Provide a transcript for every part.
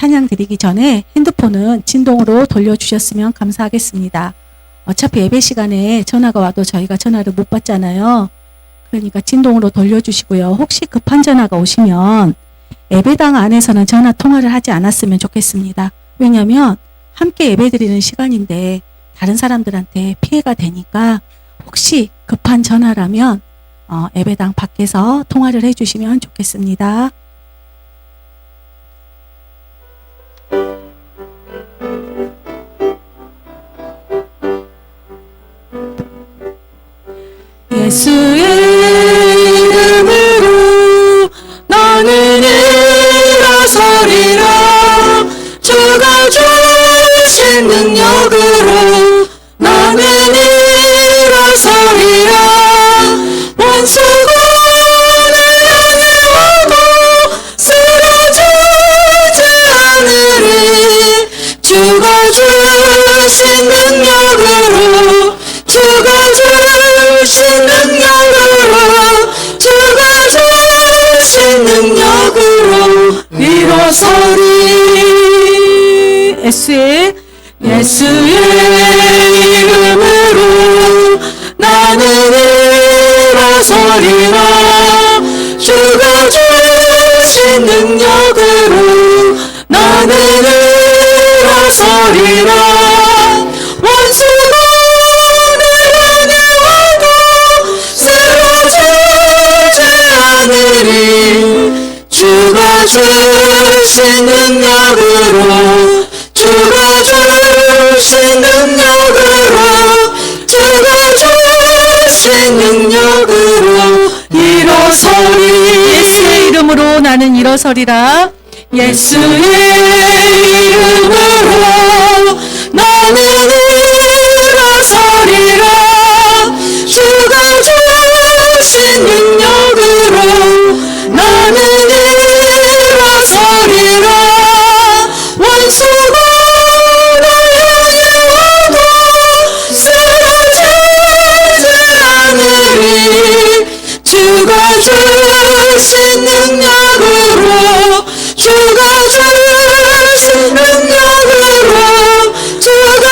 찬양 드리기 전에 핸드폰은 진동으로 돌려주셨으면 감사하겠습니다. 어차피 예배 시간에 전화가 와도 저희가 전화를 못 받잖아요. 그러니까 진동으로 돌려주시고요. 혹시 급한 전화가 오시면 예배당 안에서는 전화 통화를 하지 않았으면 좋겠습니다. 왜냐하면 함께 예배 드리는 시간인데 다른 사람들한테 피해가 되니까 혹시 급한 전화라면 예배당 밖에서 통화를 해주시면 좋겠습니다. 예수의 이름으로 나는 일어서리라. 주가 주신 능력으로 나는 일어서리라. 원수가 날 향해 와도 쓰러지지 않으리. 주가 주신 능력으로 주가 주신 능력으로 주가 주신 능력으로 일어서리. 예수의 이름으로 나는 일어서리라. 주가 주신 능력으로 나는 일어서리라. 원수가 날 향해 와도 쓰러지지 않으리. 주가 주신 능력으로 주가 주신 능력으로 주가 주신 능력으로 일어서리. 예수의 이름으로 나는 일어서리라. 예수의 이름으로 나는 일어서리라. 주가 주신 능력으로 나는 일어서리라. 원수가 날 향해 와도 쓰러지지 않으리. 주가 주신 능력으로 주가 주신 능력으로 주가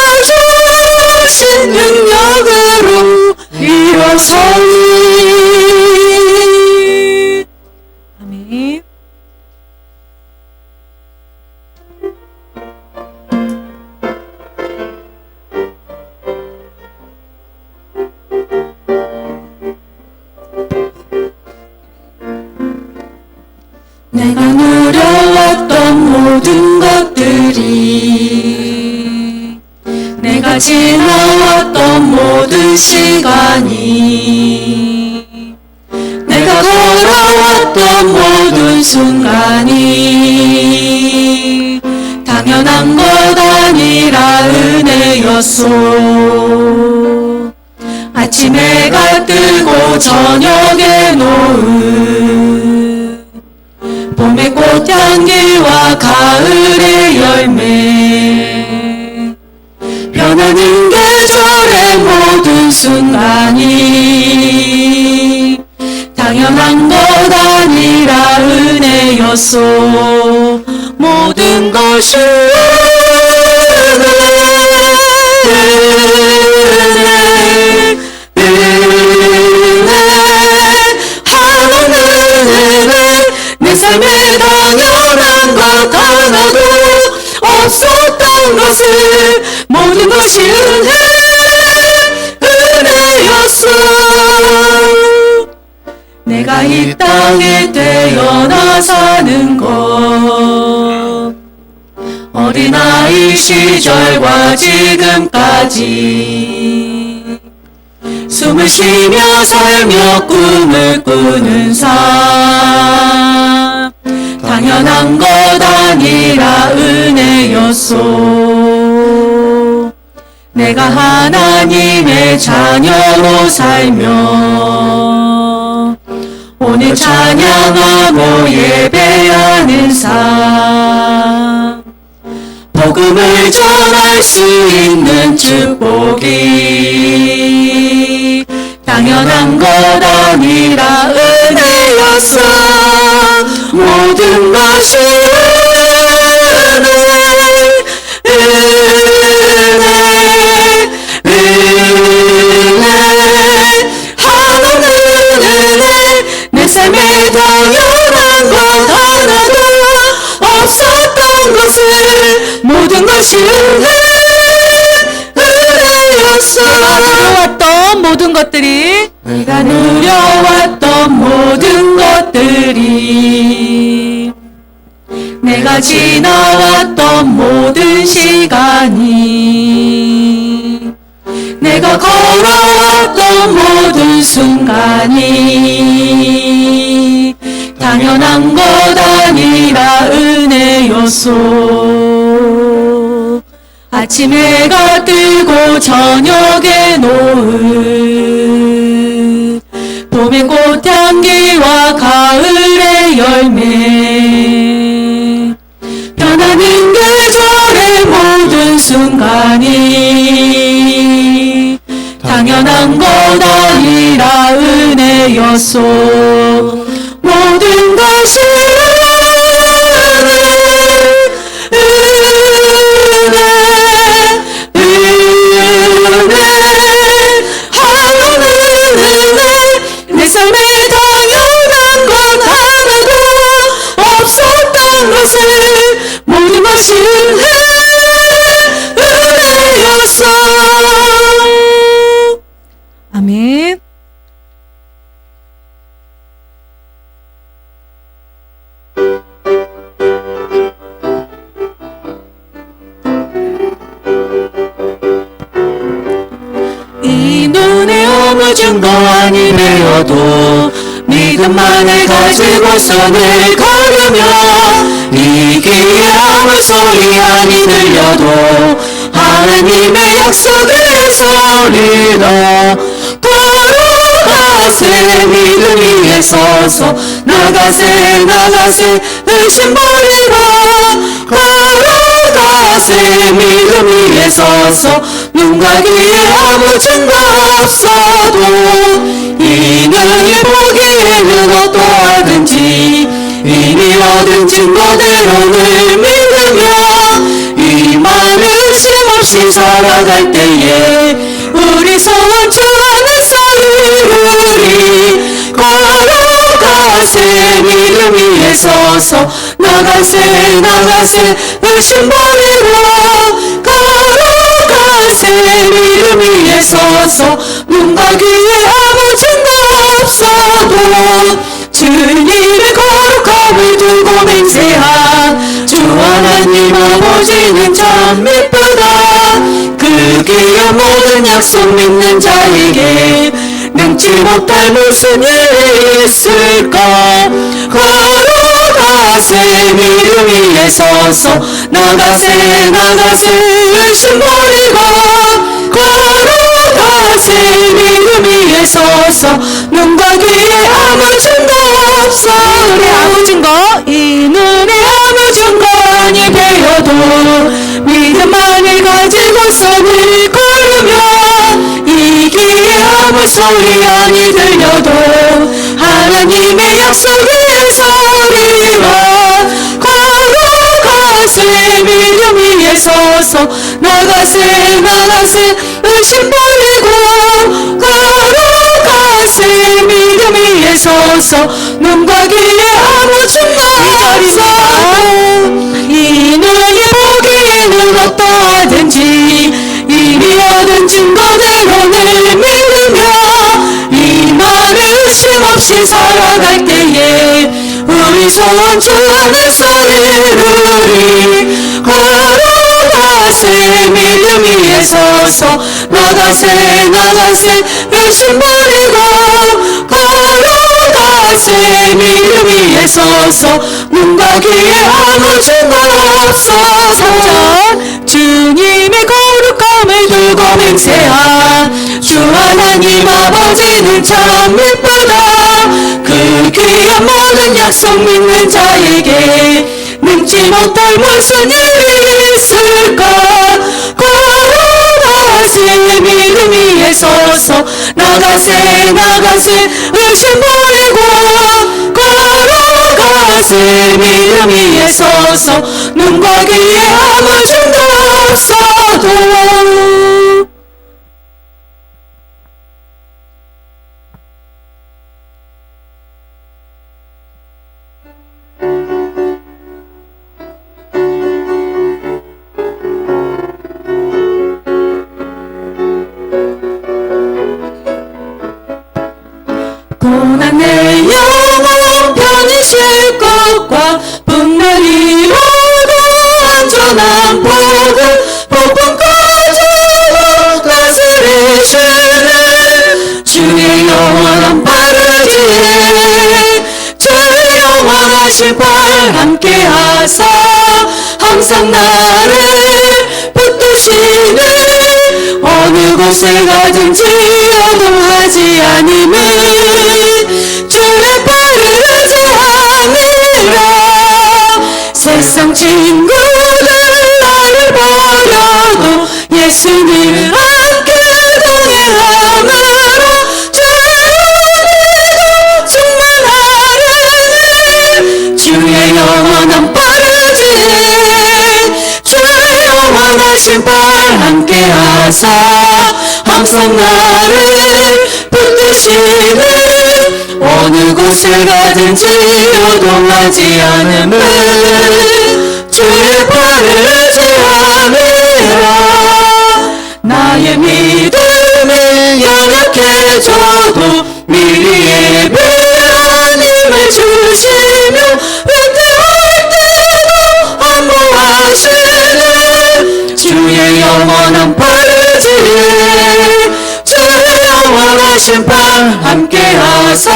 주신 능력으로 일어서리. 아멘. 내가 누려왔던 모든 것들이 내가 지나왔던 모든 시간이 내가 걸어왔던 모든 순간이 당연한 것 아니라 은혜였소. 아침 해가 뜨고 저녁에 노을 봄의 꽃향기와 가을의 열매 변하는 계절의 모든 순간이 당연한 것 아니라 은혜였소. 모든 것이 내 삶에 당연한 것 하나도 없었던 것을 모든 것이 은혜였어. 내가 이 땅에 태어나 사는 것 어린아이 시절과 지금까지 숨을 쉬며 살며 꿈을 꾸는 삶 당연한 것 아니라 은혜였소. 내가 하나님의 자녀로 살며 오늘 찬양하고 예배하는 삶 복음을 전할 수 있는 축복이 당연한 것 아니라 은혜였어. 모든 것이 은혜 것이 은혜였어. 내가 누려왔던 모든 것들이 내가 누려왔던 모든 것들이 내가 지나왔던 모든 시간이 내가 걸어왔던 모든 순간이 당연한 것 아니라 은혜였소. 아침 해가 뜨고 저녁에 노을 봄의 꽃향기와 가을의 열매 변하는 계절의 모든 순간이 당연한 것 아니라 은혜였소. 모든 것이 내 삶에 당연한 것 하나도 없었던 것을 모든 것이 은혜였어. 아멘. 이 눈에 어무준 거 아니 배워도 믿음만을 가지고서는 걸으며 이 귀에 아무 소리 아니 들려도 하나님의 약속의 소리로 걸어가세. 믿음 위에 서서 나가세 나가세 의심 버리고 걸어가세. 믿음 위에 서서 눈과 귀에 아무 증거 없어도 이 눈이 보기에는 어떠하든지 이미 얻은 증거대로를 믿으며 이 마음에 의심 없이 살아갈 때에 우리 소원 주 안에서 이루리. 걸어가세. 믿음 위에 서서 나가세 나가세 의심 버리고 걸어가세. 믿음 위에 서서 눈과 귀에 아무 증거 없어도 주님의 거룩함을 두고 맹세한 주 하나님 아버지는 참 미쁘다. 그 귀한 모든 약속 믿는 자에게 능치 못할 무슨 일이 있을까. 걸어가세. 믿음 위에 서서 나가세 나가세 의심 버리고 걸어가세. 믿음 위에 서서 눈과 귀에 아무 증거 없어. 아무 증거 이 눈에 아무 증거 아니 배워도 믿음만을 가지고서는 걸으며 이 귀에 아무 소리 아니 들려도 하나님의 약속의 소리와 걸어가세. 믿음 위에 서서 나가세 나가세 의심 버리고 걸어가세. 믿음 위에 서서 눈과 귀에 아무 증거 없어도 이 눈이 보기에는 어떠하든지 이미 얻은 증거대로를 믿으며 이 마음에 의심 없이 살아갈 때에 우리 소원 주 안에서 이루리. 걸어가세. 믿음 위에 서서 나가세 나가세 의심 버리고 걸어가세. 믿음 위에 서서 눈과 귀에 아무 증거 없어서 주님의 거룩함을 두고 맹세한 주 하나님 아버지는 참 미쁘다. 그 귀한 모든 약속 믿는 자에게 능치 못할 무슨 일이 있을까. 걸어가세. 믿음 위에 서서 나가세 나가세 의심 버리고 걸어가세. 믿음 위에 서서 눈과 귀에 아무 증거 없어도 영원한 복음 복음 가져도 다스리시는 주의 영원한 바르지에 주의 영원하신 팔 함께하사 항상 나를 붙드시네 어느 곳에 가든지 요동하지 않음은 주의 팔을 의지하느라 세상 친구들 나를 버려도 예수님 함께 동행함으로 주의 충만하네 주의 영원한 빠르지 주의 영원하신 팔 함께하사 항상 나를 붙드시네 어느 곳에 가든지 요동하지 않음은 주의 팔을 의지하느라 나의 믿음이 연약해져도 미리 예배하님을 주시며 은퇴할 때도 안보하시는 주의 영원한 팔지에 주의 영원하신 팔 함께하사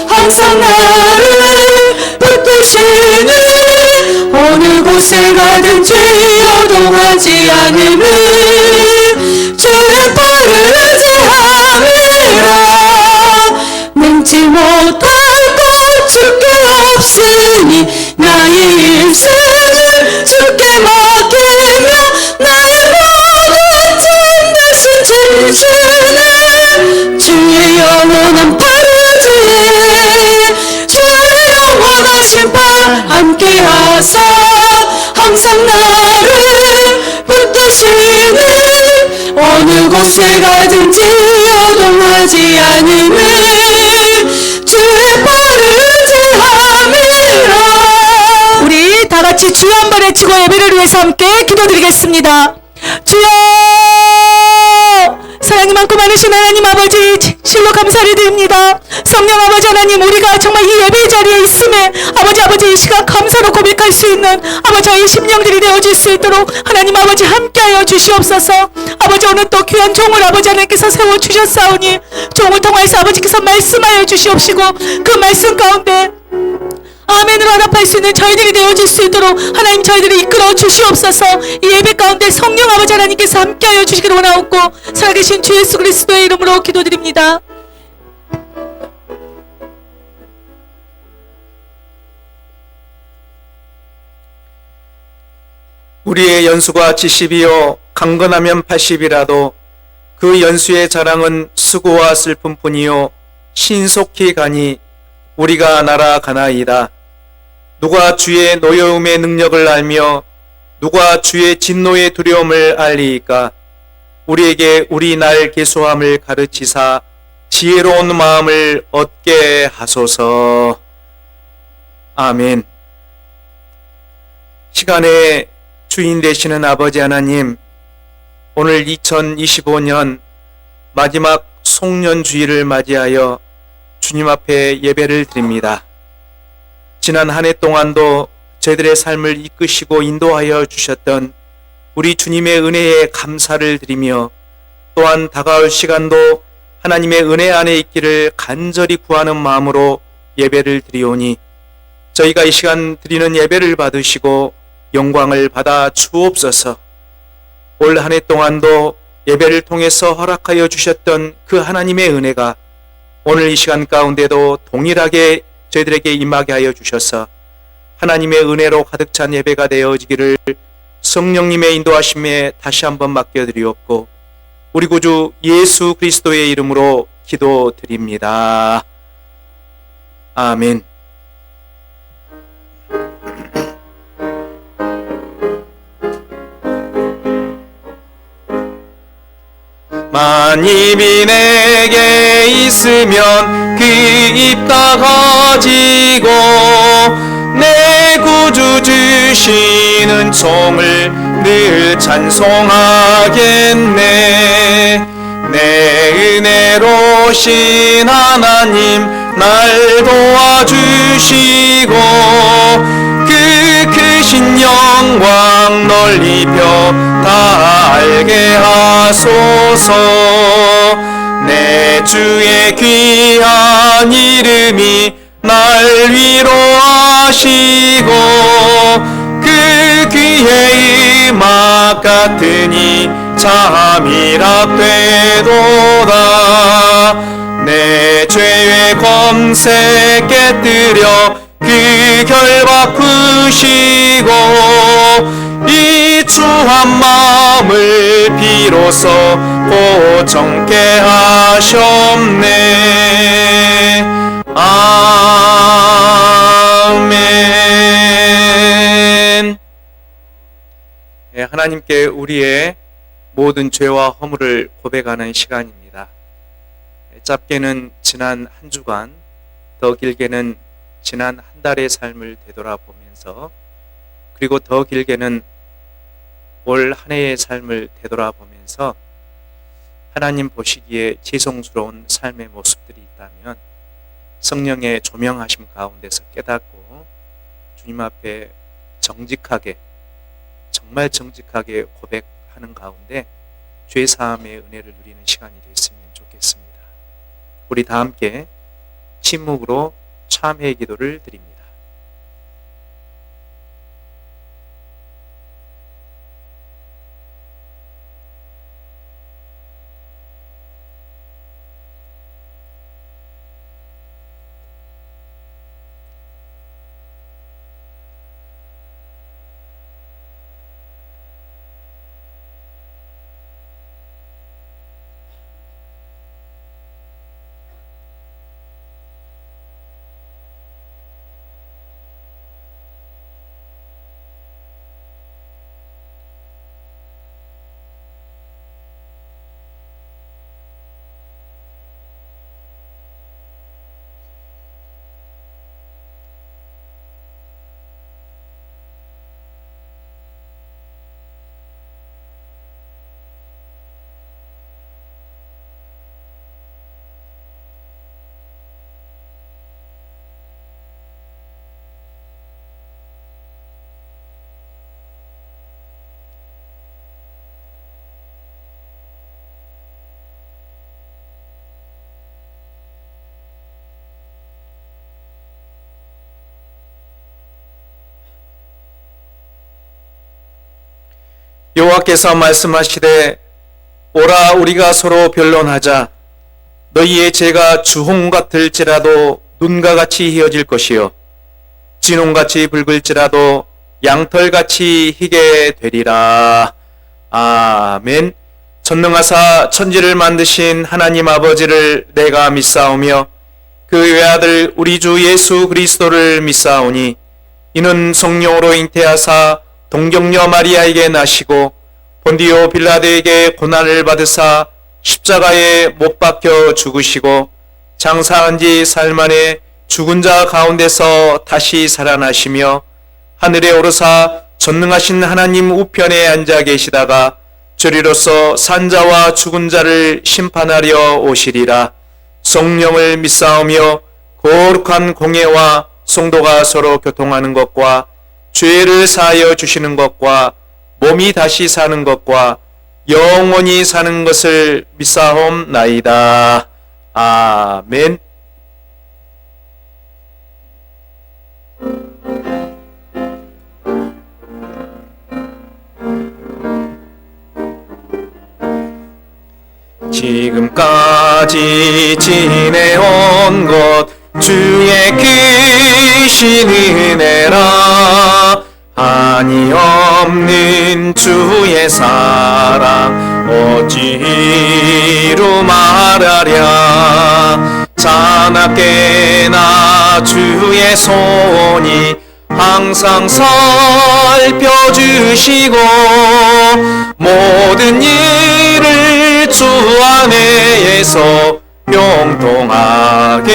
항상 나를 붙드시는 어느 곳에 가든지 요동하지 않음은 주의 팔을 의지함이라 능치 못할 것 주께 없으니 나의 일생을 주께 맡기며 나의 모든 짐 대신 지시네 주의 영원한 팔지에 주의 영원하신 팔 함께하사 항상 나를 붙드시네 어느 곳에 가든지 요동하지 않음은 주의 팔을 의지함이라 우리 다 같이 주여 한번 외치고 예배를 위해서 함께 기도드리겠습니다. 주여! 사랑이 많고 많으신 하나님 아버지 실로 감사를 드립니다. 성령 아버지 하나님 우리가 정말 이 예배 자리에 있음에 아버지 이 시간 감사로 고백할 수 있는 아버지 저희 심령들이 되어질 수 있도록 하나님 아버지 함께하여 주시옵소서. 아버지 오늘 또 귀한 종을 아버지 하나님께서 세워주셨사오니 종을 통해서 아버지께서 말씀하여 주시옵시고 그 말씀 가운데 아멘으로 화답할 수 있는 저희들이 되어질 수 있도록 하나님 저희들이 이끌어 주시옵소서. 이 예배 가운데 성령 아버지 하나님께서 함께하여 주시기를 원하옵고 살아계신 주 예수 그리스도의 이름으로 기도드립니다. 우리의 연수가 70이요 강건하면 80이라도 그 연수의 자랑은 수고와 슬픔뿐이요 신속히 가니 우리가 날아가나이다. 누가 주의 노여움의 능력을 알며 누가 주의 진노의 두려움을 알리이까. 우리에게 우리 날 계수함을 가르치사 지혜로운 마음을 얻게 하소서. 아멘. 시간의 주인 되시는 아버지 하나님, 오늘 2025년 마지막 송년주일을 맞이하여 주님 앞에 예배를 드립니다. 지난 한 해 동안도 저희들의 삶을 이끄시고 인도하여 주셨던 우리 주님의 은혜에 감사를 드리며 또한 다가올 시간도 하나님의 은혜 안에 있기를 간절히 구하는 마음으로 예배를 드리오니 저희가 이 시간 드리는 예배를 받으시고 영광을 받아 주옵소서. 올 한 해 동안도 예배를 통해서 허락하여 주셨던 그 하나님의 은혜가 오늘 이 시간 가운데도 동일하게 저희들에게 임하게 하여 주셔서 하나님의 은혜로 가득 찬 예배가 되어지기를 성령님의 인도하심에 다시 한번 맡겨드리옵고 우리 구주 예수 그리스도의 이름으로 기도드립니다. 아멘. 만입이 내게 있으면 그 입 다 가지고 내 구주 주시는 종을 늘 찬송하겠네. 내 은혜로신 하나님 날 도와주시고 그 크신 영광 살게 하소서. 내 주의 귀한 이름이 날 위로하시고 그 귀의 음악 같으니 잠이랍되도다. 내 죄의 검색 깨뜨려 그 결박 푸시고 이 추한 마음을 비로소 고정케 하셨네. 아멘. 네, 하나님께 우리의 모든 죄와 허물을 고백하는 시간입니다. 짧게는 지난 한 주간, 더 길게는 지난 한 달의 삶을 되돌아보면서, 그리고 더 길게는 올 한 해의 삶을 되돌아보면서 하나님 보시기에 지성스러운 삶의 모습들이 있다면 성령의 조명하심 가운데서 깨닫고 주님 앞에 정직하게, 정말 정직하게 고백하는 가운데 죄사함의 은혜를 누리는 시간이 됐으면 좋겠습니다. 우리 다 함께 침묵으로 참회의 기도를 드립니다. 여호와께서 말씀하시되 오라 우리가 서로 변론하자. 너희의 죄가 주홍 같을지라도 눈과 같이 희어질 것이요 진홍같이 붉을지라도 양털같이 희게 되리라. 아멘. 전능하사 천지를 만드신 하나님 아버지를 내가 믿사오며 그 외아들 우리 주 예수 그리스도를 믿사오니 이는 성령으로 잉태하사 동정녀 마리아에게 나시고 본디오 빌라도에게 고난을 받으사 십자가에 못 박혀 죽으시고 장사한 지 사흘 만에 죽은 자 가운데서 다시 살아나시며 하늘에 오르사 전능하신 하나님 우편에 앉아 계시다가 저리로서 산자와 죽은 자를 심판하려 오시리라. 성령을 믿사오며 거룩한 공예와 성도가 서로 교통하는 것과 죄를 사하여 주시는 것과 몸이 다시 사는 것과 영원히 사는 것을 믿사옵나이다. 아멘. 지금까지 지내온 것 주의 크신 은혜라. 한이 없는 주의 사랑 어찌로 말하랴. 자나깨나 주의 손이 항상 살펴주시고 모든 일을 주 안에서 평통하게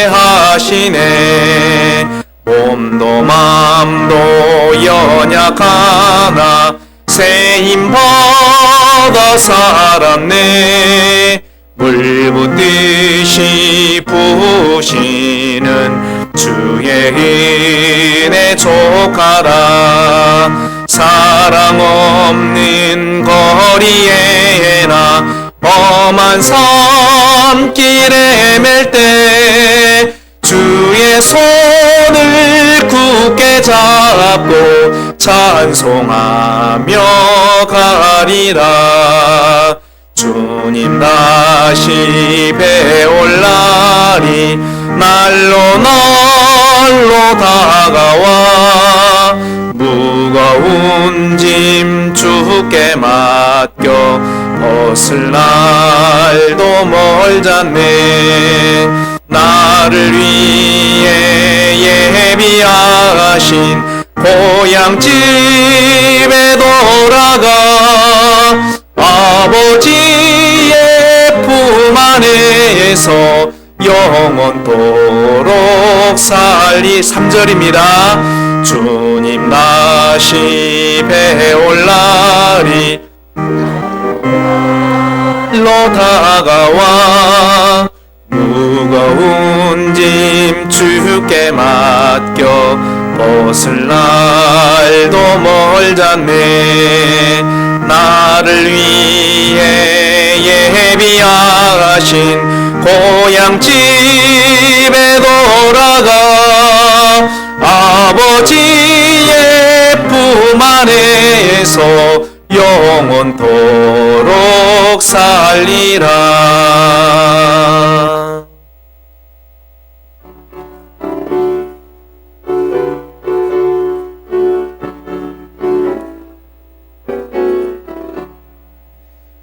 하시네. 몸도 맘도 연약하나 새 힘 받아 살았네. 물 붓듯이 부으시는 주의 은혜 족하다. 사랑 없는 거리 험한 산길에 맬 때 주의 손을 굳게 잡고 찬송하며 가리라. 주님 다시 배올 날이 날로 날로 다가와 무거운 짐 주께 맡겨 벗을 날도 멀잖네. 나를 위해 예비하신 고향 집에 돌아가 아버지의 품 안에서 영원토록 살리. 3절입니다. 주님 다시 배올 날이 로 다가와 무거운 짐 주께 맡겨 벗을 날도 멀잖네. 나를 위해 예비하신 고향 집에 돌아가 아버지의 품 안에서 영원토록 살리라.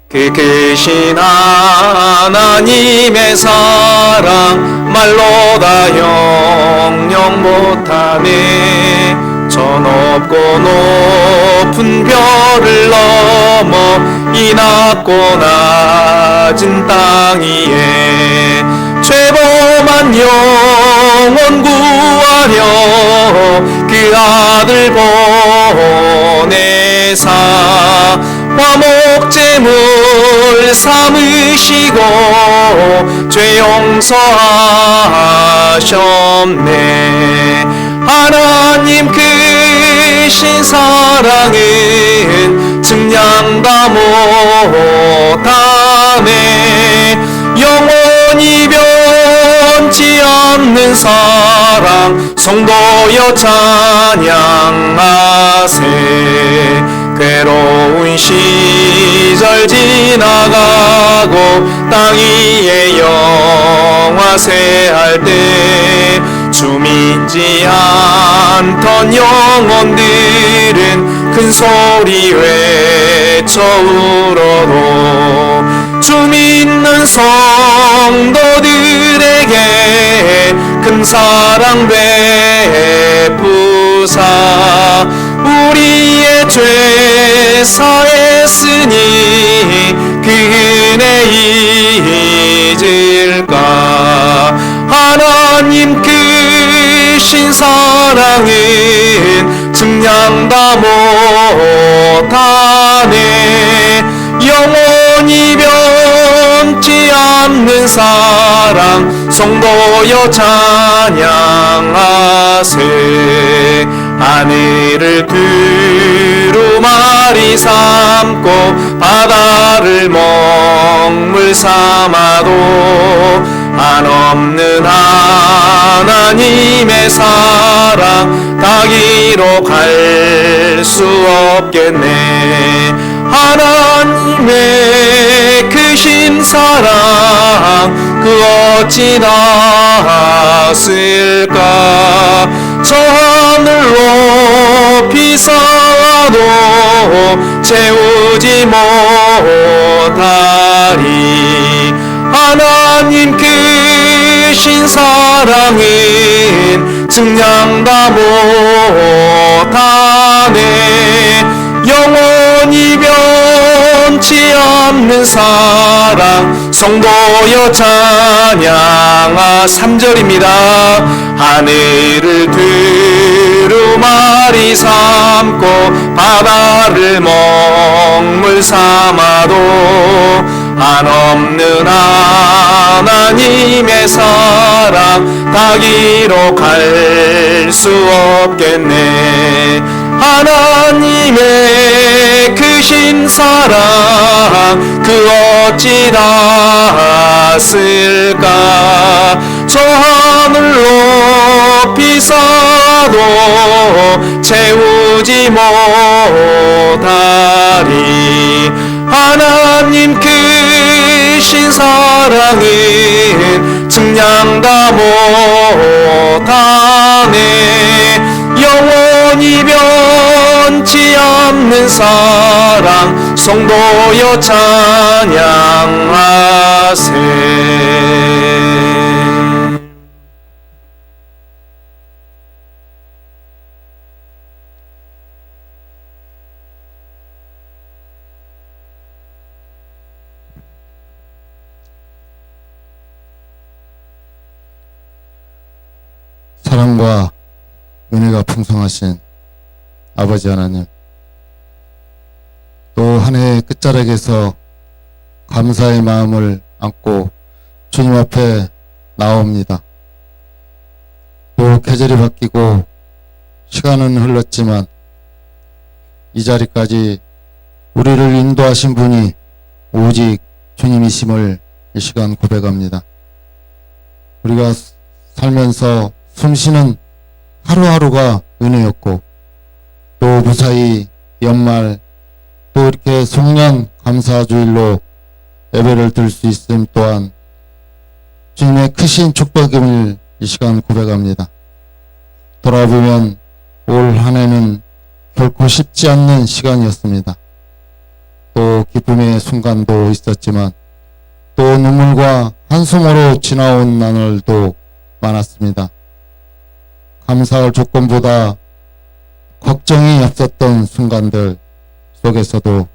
그 크신 하나님의 사랑 말로 다 형용 못하네. 저 높고 높은 별을 넘어 이 낮고 낮은 땅 위에 죄범한 영혼 구하려 그 아들 보내사 화목제물 삼으시고 죄 용서하셨네. 하나님 크신 사랑은 측량 다 못하네. 영원히 변치 않는 사랑 성도여 찬양하세. 괴로운 시절 지나가고 땅 위에 영화세할 때 주민지 않던 영혼들은 큰 소리 외쳐 울어도 주 믿는 성도들에게 큰 사랑 베푸사 우리의 죄 사했으니 그 은혜 잊을까. 하나님 크신 사랑은 측량 다 못하네. 영원히 변치 않는 사랑 성도여 찬양하세. 하늘을 두루마리 삼고 바다를 먹물 삼아도 한없는 하나님의 사랑 다 기록할 수 없겠네. 하나님의 크신 사랑 그 어찌 닿았을까. 저 하늘 높이 쌓아도 채우지 못하리. 하나님 크신 사랑은 측량 다 못하네. 영원히 변치 않는 사랑 성도여 찬양하. 3절입니다. 하늘을 두루마리 삼고 바다를 먹물 삼아도 한없는 하나님의 사랑 다 기록할 수 없겠네. 하나님의 크신 사랑 그 어찌 닿았을까. 왔을까. 저 하늘 높이서도 채우지 못하리. 하나님 크신 사랑은 측량다 못하네. 영원히 변치 않는 사랑 성도여 찬양하세. 사랑과 은혜가 풍성하신 아버지 하나님, 또 한 해의 끝자락에서 감사의 마음을 안고 주님 앞에 나옵니다. 또 계절이 바뀌고 시간은 흘렀지만 이 자리까지 우리를 인도하신 분이 오직 주님이심을 이 시간 고백합니다. 우리가 살면서 숨쉬는 하루하루가 은혜였고, 또 무사히 연말 또 이렇게 송년 감사주일로 예배를 드릴 수 있음 또한 주님의 크신 축복임을 이 시간 고백합니다. 돌아보면 올 한 해는 결코 쉽지 않는 시간이었습니다. 또 기쁨의 순간도 있었지만 또 눈물과 한숨으로 지나온 나날도 많았습니다. 감사할 조건보다 걱정이 앞섰던 순간들 속에서도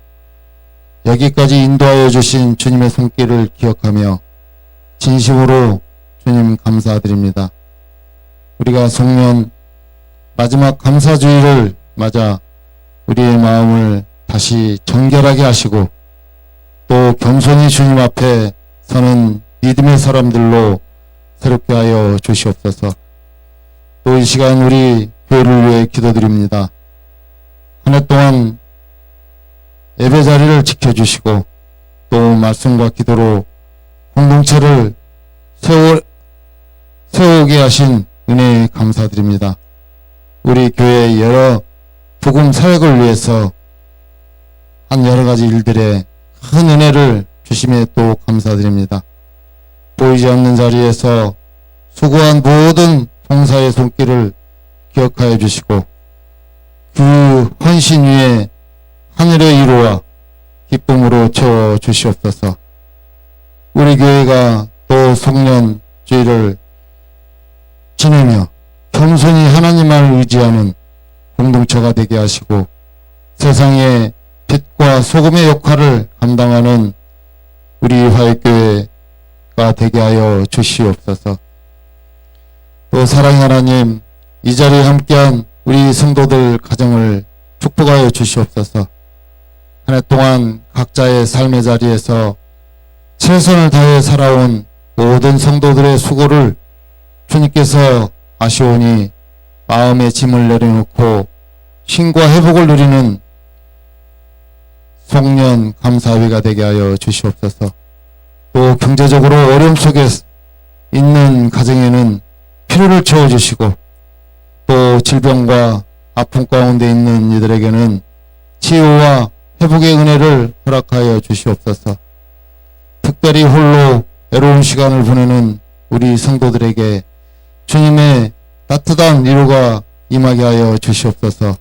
여기까지 인도하여 주신 주님의 손길을 기억하며 진심으로 주님 감사드립니다. 우리가 송년 마지막 감사주의를 맞아 우리의 마음을 다시 정결하게 하시고 또 겸손히 주님 앞에 서는 믿음의 사람들로 새롭게 하여 주시옵소서. 또 이 시간 우리 교회를 위해 기도드립니다. 한 해 동안 예배 자리를 지켜주시고 또 말씀과 기도로 공동체를 세우게 하신 은혜에 감사드립니다. 우리 교회의 여러 복음 사역을 위해서 한 여러 가지 일들에 큰 은혜를 주심에 또 감사드립니다. 보이지 않는 자리에서 수고한 모든 봉사의 손길을 기억하여 주시고 그 헌신 위에 하늘의 위로와 기쁨으로 채워 주시옵소서. 우리 교회가 또 송년주의를 지내며 겸손히 하나님을 의지하는 공동체가 되게 하시고 세상의 빛과 소금의 역할을 감당하는 우리 화역교회가 되게 하여 주시옵소서. 또 사랑의 하나님, 이 자리에 함께한 우리 성도들 가정을 축복하여 주시옵소서. 한 해 동안 각자의 삶의 자리에서 최선을 다해 살아온 모든 성도들의 수고를 주님께서 아시오니 마음의 짐을 내려놓고 쉼과 회복을 누리는 송년 감사회가 되게 하여 주시옵소서. 또 경제적으로 어려움 속에 있는 가정에는 필요를 채워주시고 또 질병과 아픔 가운데 있는 이들에게는 치유와 회복의 은혜를 허락하여 주시옵소서. 특별히 홀로 외로운 시간을 보내는 우리 성도들에게 주님의 따뜻한 위로가 임하게 하여 주시옵소서.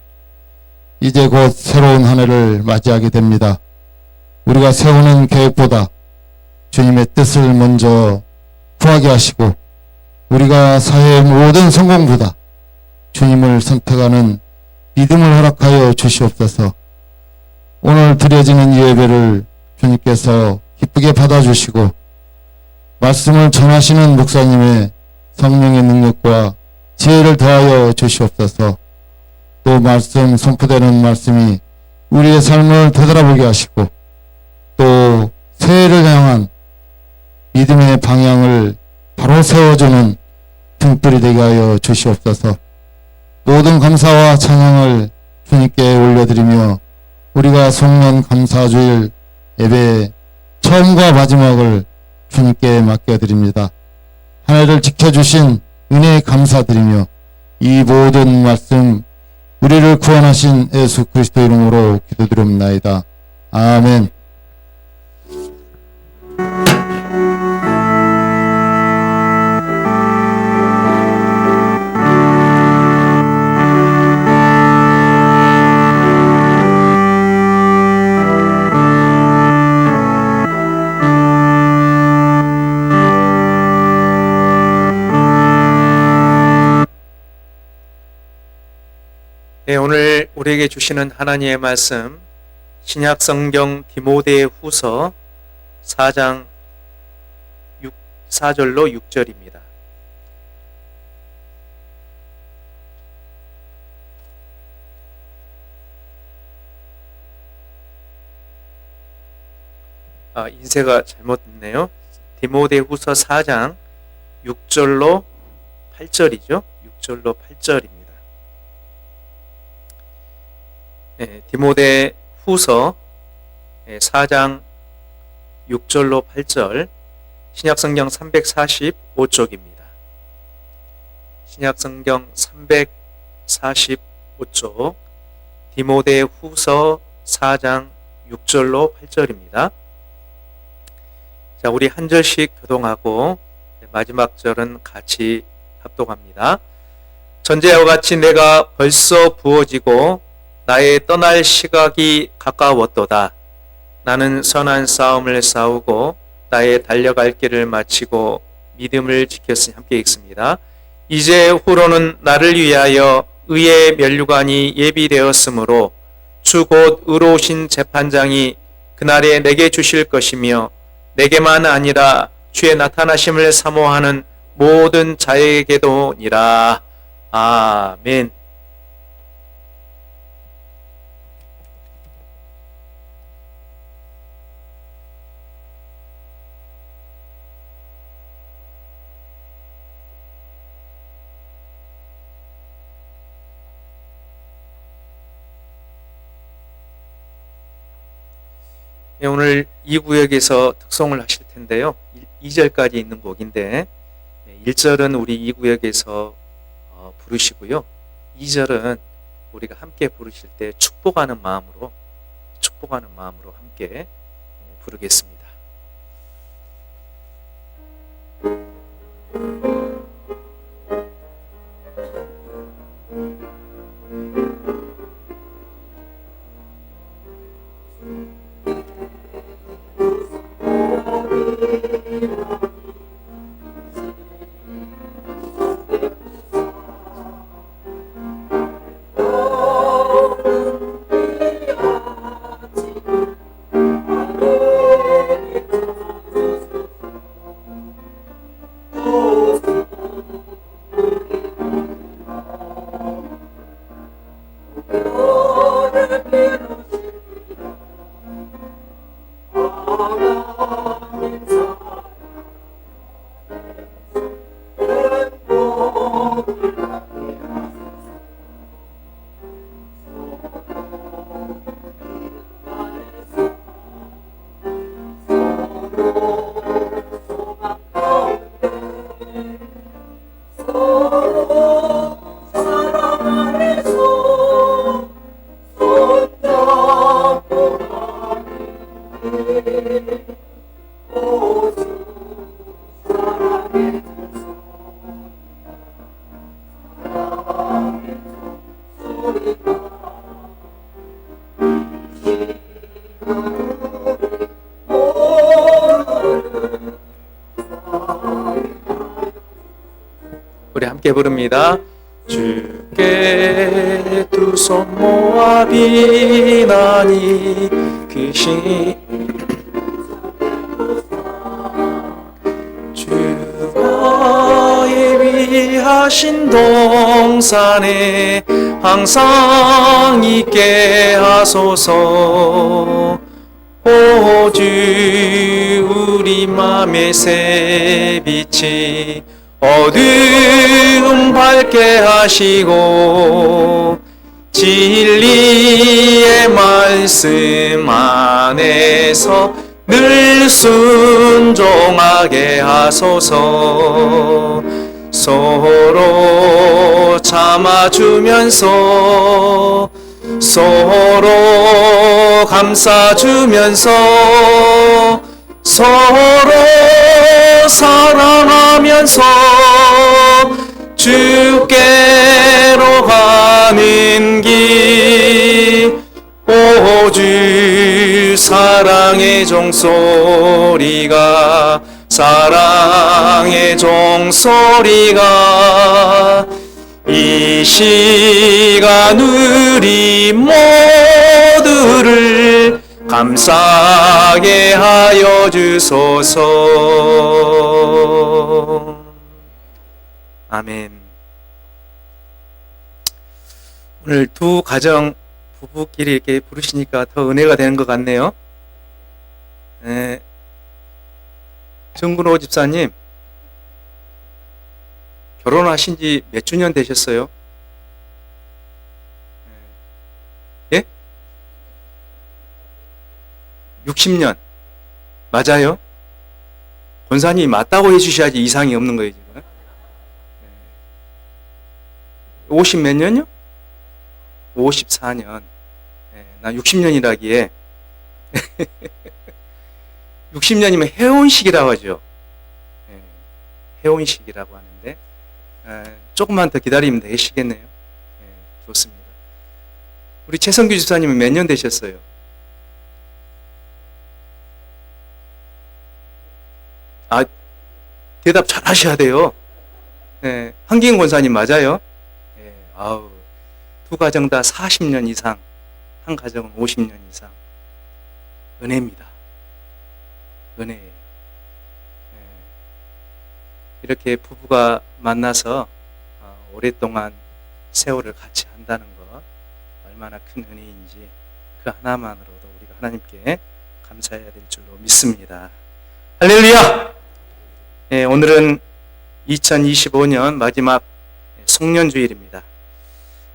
이제 곧 새로운 한 해를 맞이하게 됩니다. 우리가 세우는 계획보다 주님의 뜻을 먼저 구하게 하시고 우리가 사회의 모든 성공보다 주님을 선택하는 믿음을 허락하여 주시옵소서. 오늘 드려지는 이 예배를 주님께서 기쁘게 받아주시고 말씀을 전하시는 목사님의 성령의 능력과 지혜를 더하여 주시옵소서. 또 말씀, 선포되는 말씀이 우리의 삶을 되돌아보게 하시고 또 새해를 향한 믿음의 방향을 바로 세워주는 등불이 되게 하여 주시옵소서. 모든 감사와 찬양을 주님께 올려드리며 우리가 송년 감사주일 예배의 처음과 마지막을 주님께 맡겨드립니다. 한 해를 지켜주신 은혜에 감사드리며 이 모든 말씀 우리를 구원하신 예수 그리스도 이름으로 기도드립나이다. 아멘. 네, 오늘 우리에게 주시는 하나님의 말씀 신약 성경 디모데 후서 4장 4절로 6절입니다. 인쇄가 잘못됐네요. 디모데 후서 4장 6절로 8절이죠. 6절로 8절입니다. 네, 디모데 후서 4장 6절로 8절 신약성경 345쪽입니다. 신약성경 345쪽 디모데 후서 4장 6절로 8절입니다. 자, 우리 한 절씩 교동하고 마지막 절은 같이 합독합니다. 전제와 같이 내가 벌써 부어지고 나의 떠날 시각이 가까웠도다. 나는 선한 싸움을 싸우고 나의 달려갈 길을 마치고 믿음을 지켰으니 함께 읽습니다. 이제 후로는 나를 위하여 의의 면류관이 예비되었으므로 주 곧 의로우신 재판장이 그날에 내게 주실 것이며 내게만 아니라 주의 나타나심을 사모하는 모든 자에게도니라. 아멘. 네, 오늘 이 구역에서 특송을 하실 텐데요. 2절까지 있는 곡인데 1절은 우리 이 구역에서 부르시고요. 2절은 우리가 함께 부르실 때 축복하는 마음으로 함께 부르겠습니다. 우리 함께 부릅니다. 주께 두 손 모아 비나니 그신 주가 예비하신 동산에 항상 있게 하소서. 오주 우리 맘의 새빛이 어두움 밝게 하시고 진리의 말씀 안에서 늘 순종하게 하소서. 서로 참아주면서 서로 감싸주면서 서로 사랑하면서 주께로 가는 길 오주 사랑의 종소리가 사랑의 종소리가 이 시간 우리 모두를 감싸게 하여 주소서. 아멘. 오늘 두 가정 부부끼리 이렇게 부르시니까 더 은혜가 되는 것 같네요. 네. 정근호 집사님, 결혼하신 지 몇 주년 되셨어요? 예? 60년. 맞아요? 권사님이 맞다고 해주셔야지 이상이 없는 거예요, 지금. 50 몇 년요? 54년. 나 60년이라기에. 60년이면 해온식이라고 하죠. 해온식이라고 하는데, 조금만 더 기다리면 되시겠네요. 좋습니다. 우리 최성규 집사님은 몇 년 되셨어요? 아, 대답 잘 하셔야 돼요. 한기인 권사님 맞아요? 아우, 두 가정 다 40년 이상, 한 가정은 50년 이상. 은혜입니다. 은혜예요. 이렇게 부부가 만나서 오랫동안 세월을 같이 한다는 것 얼마나 큰 은혜인지 그 하나만으로도 우리가 하나님께 감사해야 될 줄로 믿습니다. 할렐루야! 오늘은 2025년 마지막 송년주일입니다.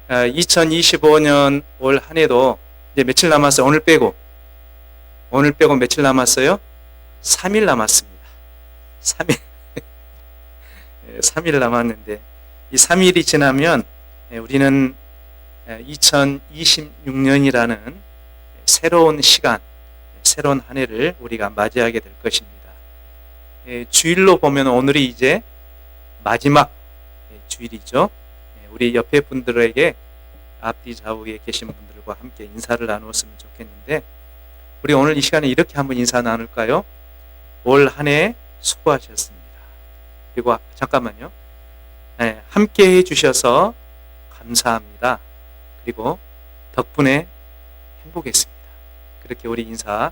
2025년 올 한 해도 이제 며칠 남았어요? 오늘 빼고 며칠 남았어요? 3일 남았습니다. 3일. 3일 남았는데 이 3일이 지나면 우리는 2026년이라는 새로운 시간, 새로운 한 해를 우리가 맞이하게 될 것입니다. 주일로 보면 오늘이 이제 마지막 주일이죠. 우리 옆에 분들에게 앞뒤 좌우에 계신 분들과 함께 인사를 나누었으면 좋겠는데 우리 오늘 이 시간에 이렇게 한번 인사 나눌까요? 올 한 해 수고하셨습니다. 그리고 잠깐만요. 함께 해주셔서 감사합니다. 그리고 덕분에 행복했습니다. 그렇게 우리 인사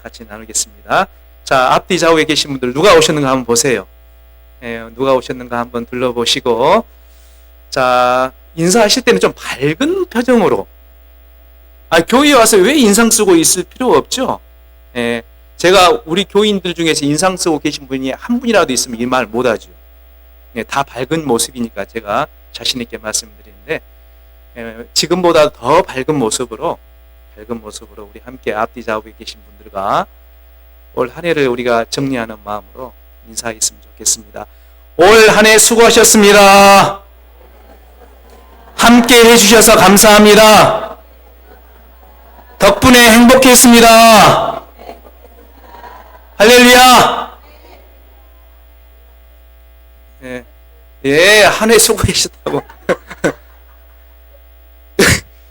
같이 나누겠습니다. 자, 앞뒤 좌우에 계신 분들 누가 오셨는가 한번 보세요. 누가 오셨는가 한번 둘러보시고 자, 인사하실 때는 좀 밝은 표정으로 교회에 와서 왜 인상 쓰고 있을 필요가 없죠. 제가 우리 교인들 중에서 인상 쓰고 계신 분이 한 분이라도 있으면 이 말 못하죠. 다 밝은 모습이니까 제가 자신 있게 말씀드리는데 지금보다 더 밝은 모습으로 우리 함께 앞뒤 좌우에 계신 분들과 올 한 해를 우리가 정리하는 마음으로 인사했으면 좋겠습니다. 올 한 해 수고하셨습니다. 함께 해주셔서 감사합니다. 덕분에 행복했습니다. 할렐루야. 한 해 수고하셨다고.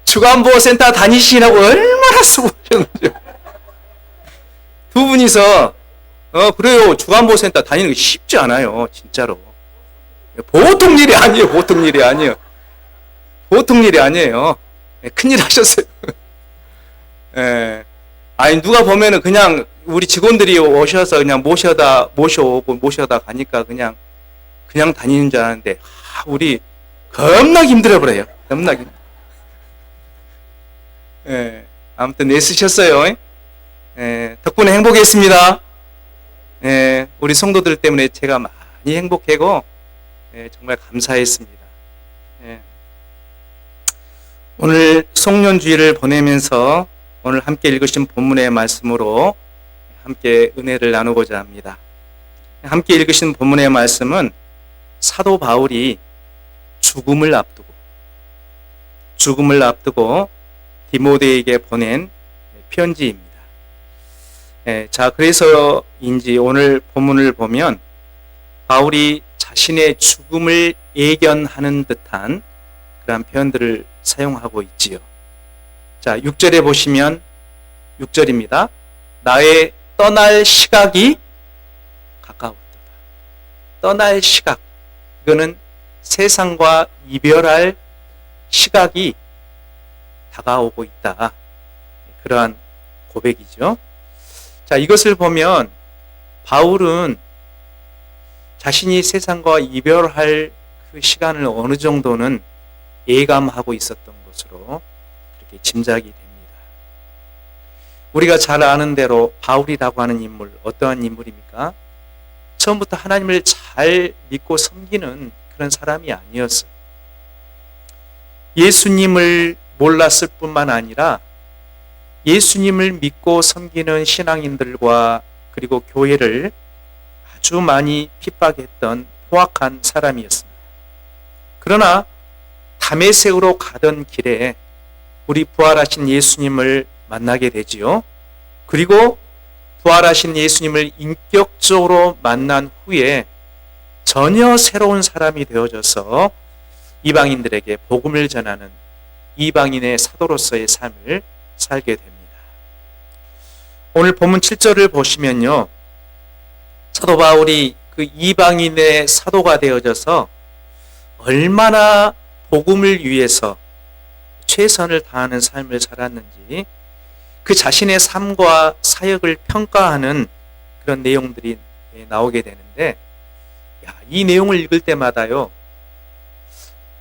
주간보호센터 다니시라고 얼마나 수고하셨는지. 두 분이서 그래요. 주간보호센터 다니는 게 쉽지 않아요. 진짜로. 보통 일이 아니에요. 보통 일이 아니에요. 큰일 하셨어요. 아니 누가 보면은 그냥 우리 직원들이 오셔서 그냥 모셔다 가니까 그냥 다니는 줄 아는데 우리 겁나게 힘들어버려요. 겁나게. 아무튼 애쓰셨어요. 덕분에 행복했습니다. 우리 성도들 때문에 제가 많이 행복하고 정말 감사했습니다. 오늘 송년주일을 보내면서 오늘 함께 읽으신 본문의 말씀으로 함께 은혜를 나누고자 합니다. 함께 읽으신 본문의 말씀은 사도 바울이 죽음을 앞두고 디모데에게 보낸 편지입니다. 자, 그래서인지 오늘 본문을 보면 바울이 자신의 죽음을 예견하는 듯한 그런 표현들을 사용하고 있지요. 자, 6절에 보시면 6절입니다. 나의 떠날 시각이 가까웠다. 떠날 시각. 이거는 세상과 이별할 시각이 다가오고 있다. 그러한 고백이죠. 자, 이것을 보면 바울은 자신이 세상과 이별할 그 시간을 어느 정도는 예감하고 있었던 것으로 그렇게 짐작이 됩니다. 우리가 잘 아는 대로 바울이라고 하는 인물, 어떠한 인물입니까? 처음부터 하나님을 잘 믿고 섬기는 그런 사람이 아니었어요. 예수님을 몰랐을 뿐만 아니라 예수님을 믿고 섬기는 신앙인들과 그리고 교회를 아주 많이 핍박했던 포악한 사람이었습니다. 그러나 다메섹으로 가던 길에 우리 부활하신 예수님을 만나게 되지요. 그리고 부활하신 예수님을 인격적으로 만난 후에 전혀 새로운 사람이 되어져서 이방인들에게 복음을 전하는 이방인의 사도로서의 삶을 살게 됩니다. 오늘 본문 7절을 보시면요. 사도 바울이 그 이방인의 사도가 되어져서 얼마나 복음을 위해서 최선을 다하는 삶을 살았는지 그 자신의 삶과 사역을 평가하는 그런 내용들이 나오게 되는데, 이 내용을 읽을 때마다요,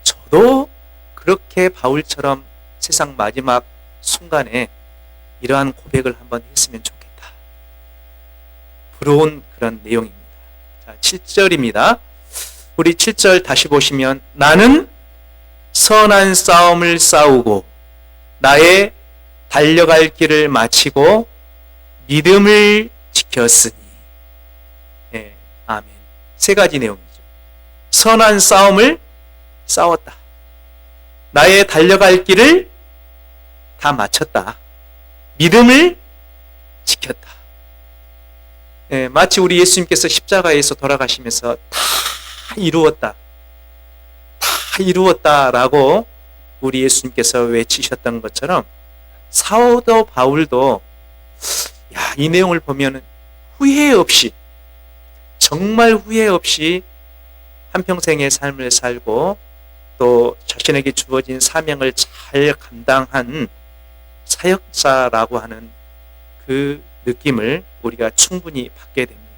저도 그렇게 바울처럼 세상 마지막 순간에 이러한 고백을 한번 했으면 좋겠다. 부러운 그런 내용입니다. 자, 7절입니다. 우리 7절 다시 보시면 나는 선한 싸움을 싸우고 나의 달려갈 길을 마치고 믿음을 지켰으니. 아멘. 세 가지 내용이죠. 선한 싸움을 싸웠다. 나의 달려갈 길을 다 마쳤다. 믿음을 지켰다. 마치 우리 예수님께서 십자가에서 돌아가시면서 다 이루었다라고 우리 예수님께서 외치셨던 것처럼 사도 바울도 이 내용을 보면 후회 없이, 정말 후회 없이 한평생의 삶을 살고 또 자신에게 주어진 사명을 잘 감당한 사역자라고 하는 그 느낌을 우리가 충분히 받게 됩니다.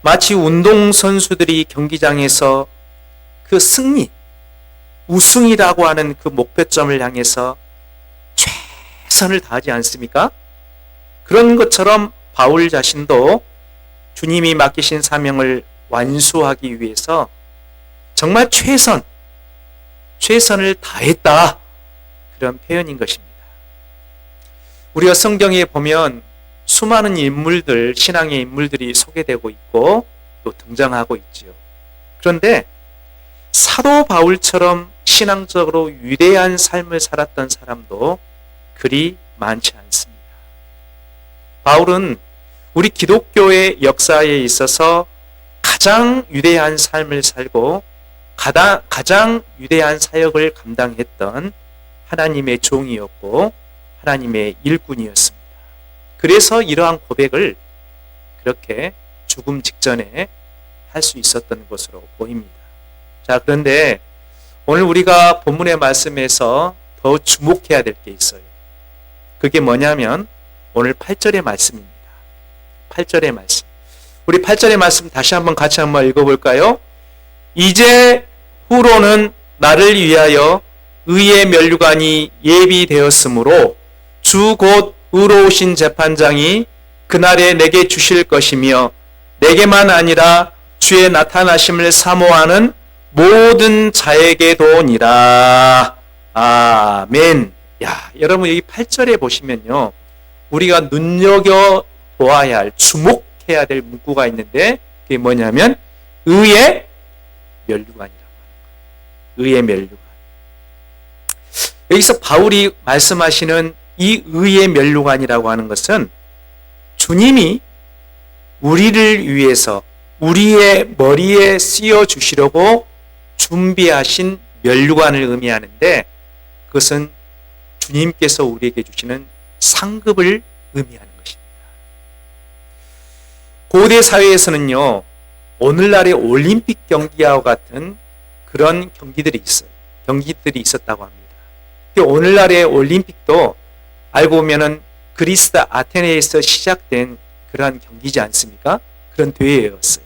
마치 운동선수들이 경기장에서 그 승리, 우승이라고 하는 그 목표점을 향해서 최선을 다하지 않습니까? 그런 것처럼 바울 자신도 주님이 맡기신 사명을 완수하기 위해서 정말 최선을 다했다. 그런 표현인 것입니다. 우리가 성경에 보면 수많은 인물들, 신앙의 인물들이 소개되고 있고 또 등장하고 있지요. 그런데 사도 바울처럼 신앙적으로 위대한 삶을 살았던 사람도 그리 많지 않습니다. 바울은 우리 기독교의 역사에 있어서 가장 위대한 삶을 살고 가장 위대한 사역을 감당했던 하나님의 종이었고 하나님의 일꾼이었습니다. 그래서 이러한 고백을 그렇게 죽음 직전에 할 수 있었던 것으로 보입니다. 자, 그런데 오늘 우리가 본문의 말씀에서 더 주목해야 될 게 있어요. 그게 뭐냐면 오늘 8절의 말씀입니다. 8절의 말씀. 우리 8절의 말씀 다시 한번 같이 한번 읽어볼까요? 이제 후로는 나를 위하여 의의 면류관이 예비되었으므로 주 곧 의로우신 재판장이 그날에 내게 주실 것이며 내게만 아니라 주의 나타나심을 사모하는 모든 자에게도니라. 아멘. 여러분 여기 8절에 보시면요, 우리가 눈여겨 보아야 할, 주목해야 될 문구가 있는데 그게 뭐냐면 의의 면류관이라고 하는 거예요. 의의 면류관. 여기서 바울이 말씀하시는 이 의의 면류관이라고 하는 것은 주님이 우리를 위해서 우리의 머리에 씌워 주시려고 준비하신 면류관을 의미하는데 그것은 주님께서 우리에게 주시는 상급을 의미하는 것입니다. 고대 사회에서는요, 오늘날의 올림픽 경기와 같은 그런 경기들이 있었다고 합니다. 오늘날의 올림픽도 알고 보면은 그리스 아테네에서 시작된 그러한 경기지 않습니까? 그런 대회였어요.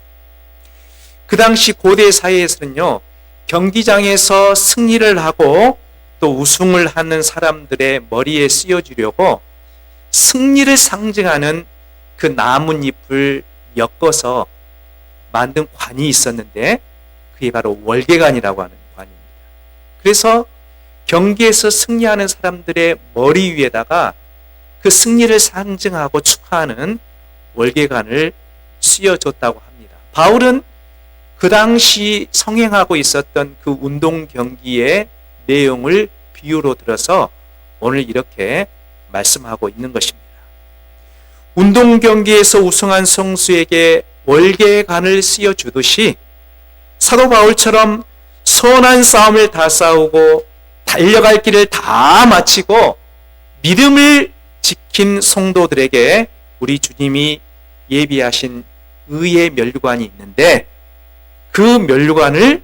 그 당시 고대 사회에서는요, 경기장에서 승리를 하고 또 우승을 하는 사람들의 머리에 씌워주려고 승리를 상징하는 그 나뭇잎을 엮어서 만든 관이 있었는데 그게 바로 월계관이라고 하는 관입니다. 그래서 경기에서 승리하는 사람들의 머리 위에다가 그 승리를 상징하고 축하하는 월계관을 씌워줬다고 합니다. 바울은 그 당시 성행하고 있었던 그 운동 경기의 내용을 비유로 들어서 오늘 이렇게 말씀하고 있는 것입니다. 운동 경기에서 우승한 선수에게 월계관을 씌워주듯이 사도 바울처럼 선한 싸움을 다 싸우고 달려갈 길을 다 마치고 믿음을 지킨 성도들에게 우리 주님이 예비하신 의의 면류관이 있는데 그 면류관을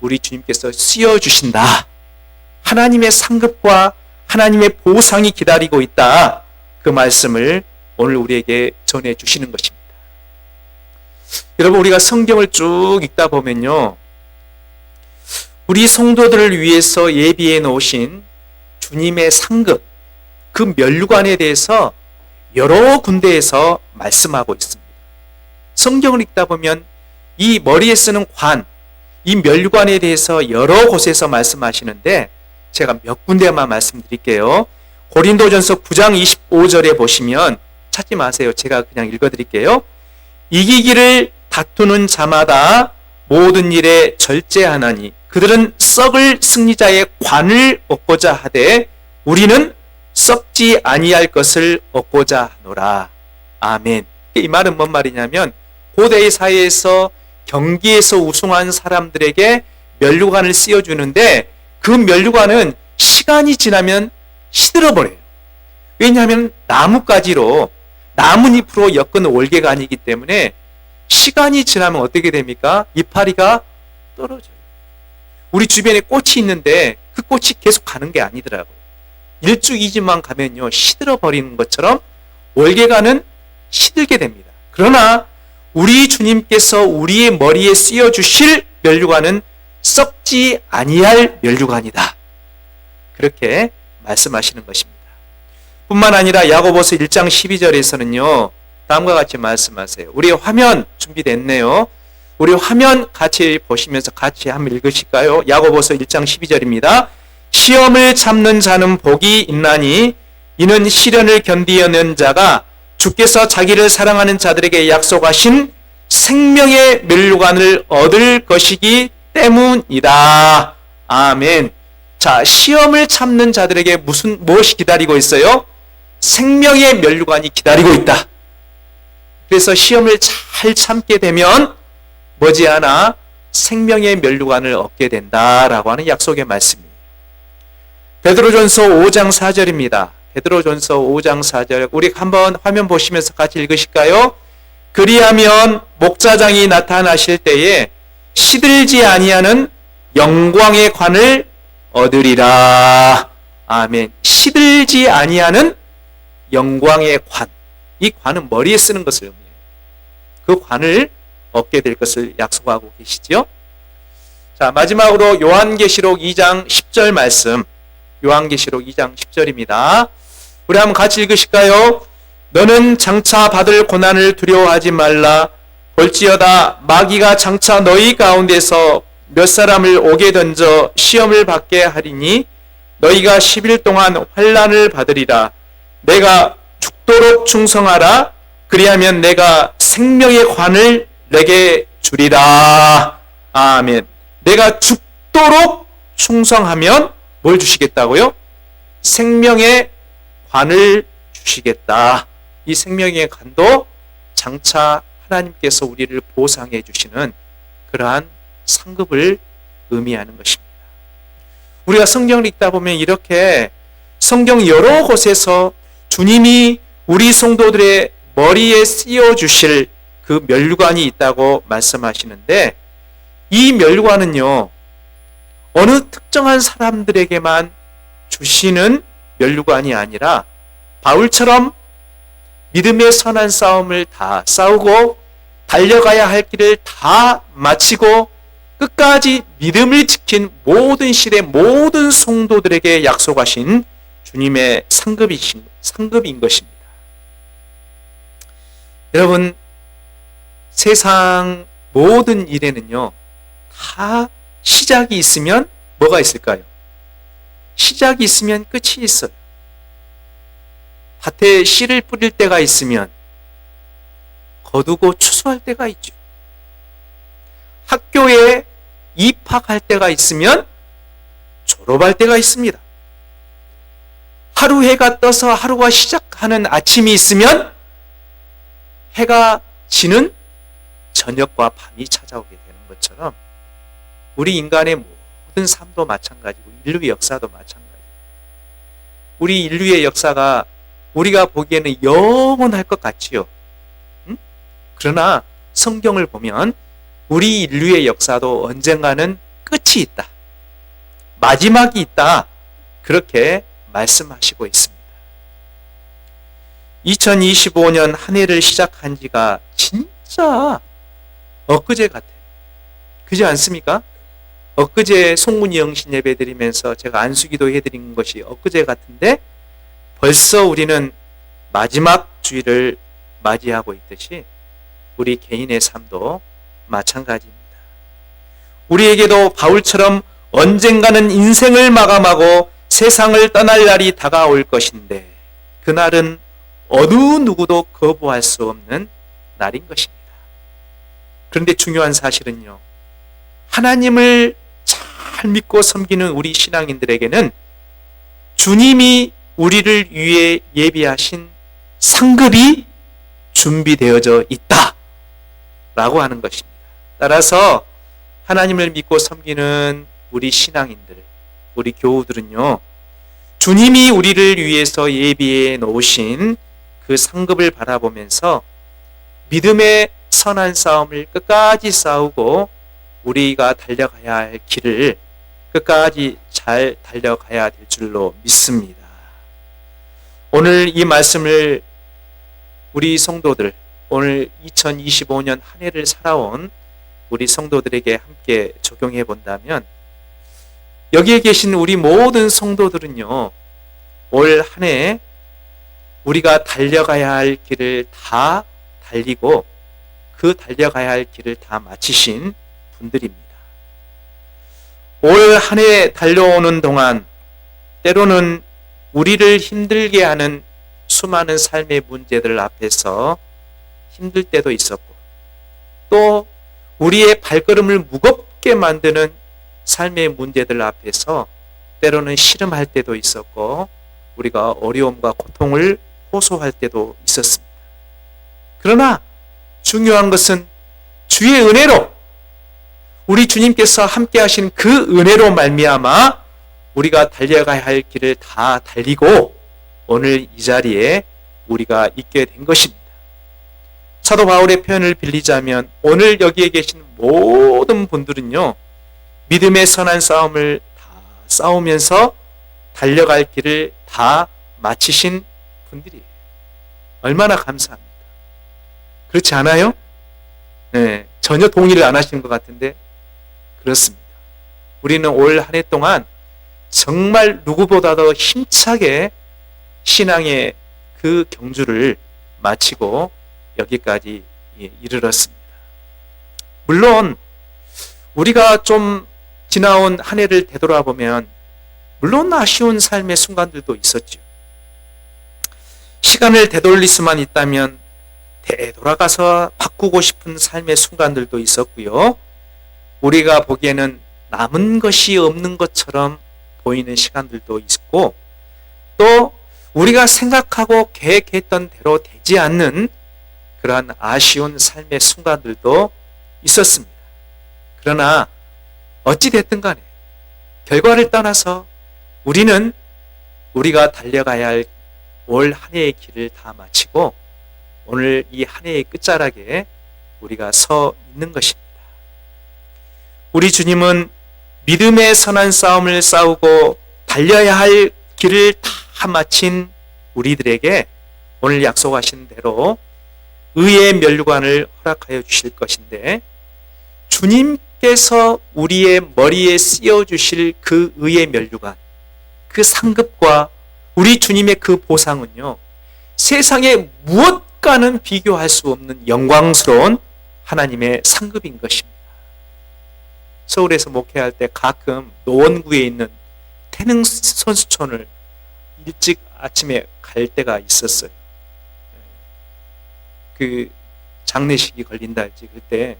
우리 주님께서 씌워주신다. 하나님의 상급과 하나님의 보상이 기다리고 있다. 그 말씀을 오늘 우리에게 전해주시는 것입니다. 여러분, 우리가 성경을 쭉 읽다 보면요, 우리 성도들을 위해서 예비해 놓으신 주님의 상급, 그 면류관에 대해서 여러 군데에서 말씀하고 있습니다. 성경을 읽다 보면 이 머리에 쓰는 관, 이 면류관에 대해서 여러 곳에서 말씀하시는데 제가 몇 군데만 말씀드릴게요. 고린도전서 9장 25절에 보시면 찾지 마세요. 제가 그냥 읽어드릴게요. 이기기를 다투는 자마다 모든 일에 절제하나니 그들은 썩을 승리자의 관을 얻고자 하되 우리는 썩지 아니할 것을 얻고자 하노라. 아멘. 이 말은 뭔 말이냐면 고대의 사회에서 경기에서 우승한 사람들에게 면류관을 씌워주는데 그 면류관은 시간이 지나면 시들어버려요. 왜냐하면 나뭇가지로 나뭇잎으로 엮은 월계관이기 때문에 시간이 지나면 어떻게 됩니까? 이파리가 떨어져요. 우리 주변에 꽃이 있는데 그 꽃이 계속 가는 게 아니더라고요. 1주 2주만 가면요 시들어버리는 것처럼 월계관은 시들게 됩니다. 그러나 우리 주님께서 우리의 머리에 씌워주실 면류관은 썩지 아니할 면류관이다. 그렇게 말씀하시는 것입니다. 뿐만 아니라 야고보서 1장 12절에서는요 다음과 같이 말씀하세요. 우리 화면 준비됐네요. 우리 화면 같이 보시면서 같이 한번 읽으실까요? 야고보서 1장 12절입니다. 시험을 참는 자는 복이 있나니 이는 시련을 견디어낸 자가 주께서 자기를 사랑하는 자들에게 약속하신 생명의 면류관을 얻을 것이기 때문이다. 아멘. 자, 시험을 참는 자들에게 무엇이 기다리고 있어요? 생명의 면류관이 기다리고 있다. 그래서 시험을 잘 참게 되면 머지않아 생명의 면류관을 얻게 된다라고 하는 약속의 말씀이에요. 베드로전서 5장 4절입니다. 베드로전서 5장 4절 우리 한번 화면 보시면서 같이 읽으실까요? 그리하면 목자장이 나타나실 때에 시들지 아니하는 영광의 관을 얻으리라. 아멘. 시들지 아니하는 영광의 관. 이 관은 머리에 쓰는 것을 의미해요. 그 관을 얻게 될 것을 약속하고 계시죠. 자, 마지막으로 요한계시록 2장 10절 말씀. 요한계시록 2장 10절입니다. 우리 한번 같이 읽으실까요? 너는 장차 받을 고난을 두려워하지 말라. 볼지어다 마귀가 장차 너희 가운데서 몇 사람을 옥에 던져 시험을 받게 하리니 너희가 10일 동안 환난을 받으리라. 내가 죽도록 충성하라. 그리하면 내가 생명의 관을 내게 주리라. 아멘. 내가 죽도록 충성하면 뭘 주시겠다고요? 생명의 관을 주시겠다. 이 생명의 관도 장차 하나님께서 우리를 보상해 주시는 그러한 상급을 의미하는 것입니다. 우리가 성경을 읽다 보면 이렇게 성경 여러 곳에서 주님이 우리 성도들의 머리에 씌워 주실 그 면류관이 있다고 말씀하시는데, 이 면류관은요, 어느 특정한 사람들에게만 주시는 면류관이 아니라 바울처럼 믿음의 선한 싸움을 다 싸우고 달려가야 할 길을 다 마치고 끝까지 믿음을 지킨 모든 시대 모든 성도들에게 약속하신 주님의 상급인 것입니다. 여러분, 세상 모든 일에는요, 다 시작이 있으면 뭐가 있을까요? 시작이 있으면 끝이 있어요. 밭에 씨를 뿌릴 때가 있으면 거두고 추수할 때가 있죠. 학교에 입학할 때가 있으면 졸업할 때가 있습니다. 하루 해가 떠서 하루가 시작하는 아침이 있으면 해가 지는 저녁과 밤이 찾아오게 되는 것처럼 우리 인간의 모든 삶도 마찬가지고 인류의 역사도 마찬가지고, 우리 인류의 역사가 우리가 보기에는 영원할 것 같지요. 그러나 성경을 보면 우리 인류의 역사도 언젠가는 끝이 있다, 마지막이 있다, 그렇게 말씀하시고 있습니다. 2025년 한 해를 시작한 지가 진짜 엊그제 같아요. 그지 않습니까? 엊그제 송문이 영신 예배 드리면서 제가 안수기도 해드린 것이 엊그제 같은데 벌써 우리는 마지막 주일을 맞이하고 있듯이 우리 개인의 삶도 마찬가지입니다. 우리에게도 바울처럼 언젠가는 인생을 마감하고 세상을 떠날 날이 다가올 것인데, 그날은 어느 누구도 거부할 수 없는 날인 것입니다. 그런데 중요한 사실은요, 하나님을 잘 믿고 섬기는 우리 신앙인들에게는 주님이 우리를 위해 예비하신 상급이 준비되어져 있다 라고 하는 것입니다. 따라서 하나님을 믿고 섬기는 우리 신앙인들, 우리 교우들은요, 주님이 우리를 위해서 예비해 놓으신 그 상급을 바라보면서 믿음의 선한 싸움을 끝까지 싸우고 우리가 달려가야 할 길을 끝까지 잘 달려가야 될 줄로 믿습니다. 오늘 이 말씀을 우리 성도들, 오늘 2025년 한 해를 살아온 우리 성도들에게 함께 적용해 본다면, 여기에 계신 우리 모든 성도들은요, 올 한 해 우리가 달려가야 할 길을 다 달리고 그 달려가야 할 길을 다 마치신 분들입니다. 올 한 해 달려오는 동안 때로는 우리를 힘들게 하는 수많은 삶의 문제들 앞에서 힘들 때도 있었고, 또 우리의 발걸음을 무겁게 만드는 삶의 문제들 앞에서 때로는 씨름할 때도 있었고, 우리가 어려움과 고통을 호소할 때도 있었습니다. 그러나 중요한 것은 주의 은혜로, 우리 주님께서 함께 하신 그 은혜로 말미암아 우리가 달려가야 할 길을 다 달리고 오늘 이 자리에 우리가 있게 된 것입니다. 사도 바울의 표현을 빌리자면 오늘 여기에 계신 모든 분들은요, 믿음의 선한 싸움을 다 싸우면서 달려갈 길을 다 마치신 분들이에요. 얼마나 감사합니다. 그렇지 않아요? 네, 전혀 동의를 안 하시는 것 같은데 그렇습니다. 우리는 올 한 해 동안 정말 누구보다도 힘차게 신앙의 그 경주를 마치고 여기까지 이르렀습니다. 물론 우리가 좀 지나온 한 해를 되돌아보면 물론 아쉬운 삶의 순간들도 있었죠. 시간을 되돌릴 수만 있다면 되돌아가서 바꾸고 싶은 삶의 순간들도 있었고요. 우리가 보기에는 남은 것이 없는 것처럼 보이는 시간들도 있고, 또 우리가 생각하고 계획했던 대로 되지 않는 그러한 아쉬운 삶의 순간들도 있었습니다. 그러나 어찌됐든 간에 결과를 떠나서 우리는 우리가 달려가야 할 올 한 해의 길을 다 마치고 오늘 이 한 해의 끝자락에 우리가 서 있는 것입니다. 우리 주님은 믿음의 선한 싸움을 싸우고 달려야 할 길을 다 마친 우리들에게 오늘 약속하신 대로 의의 면류관을 허락하여 주실 것인데, 주님께서 우리의 머리에 씌워 주실 그 의의 면류관, 그 상급과 우리 주님의 그 보상은요, 세상에 무엇과는 비교할 수 없는 영광스러운 하나님의 상급인 것입니다. 서울에서 목회할 때 가끔 노원구에 있는 태능 선수촌을 일찍 아침에 갈 때가 있었어요. 그 장례식이 걸린다 할지 그때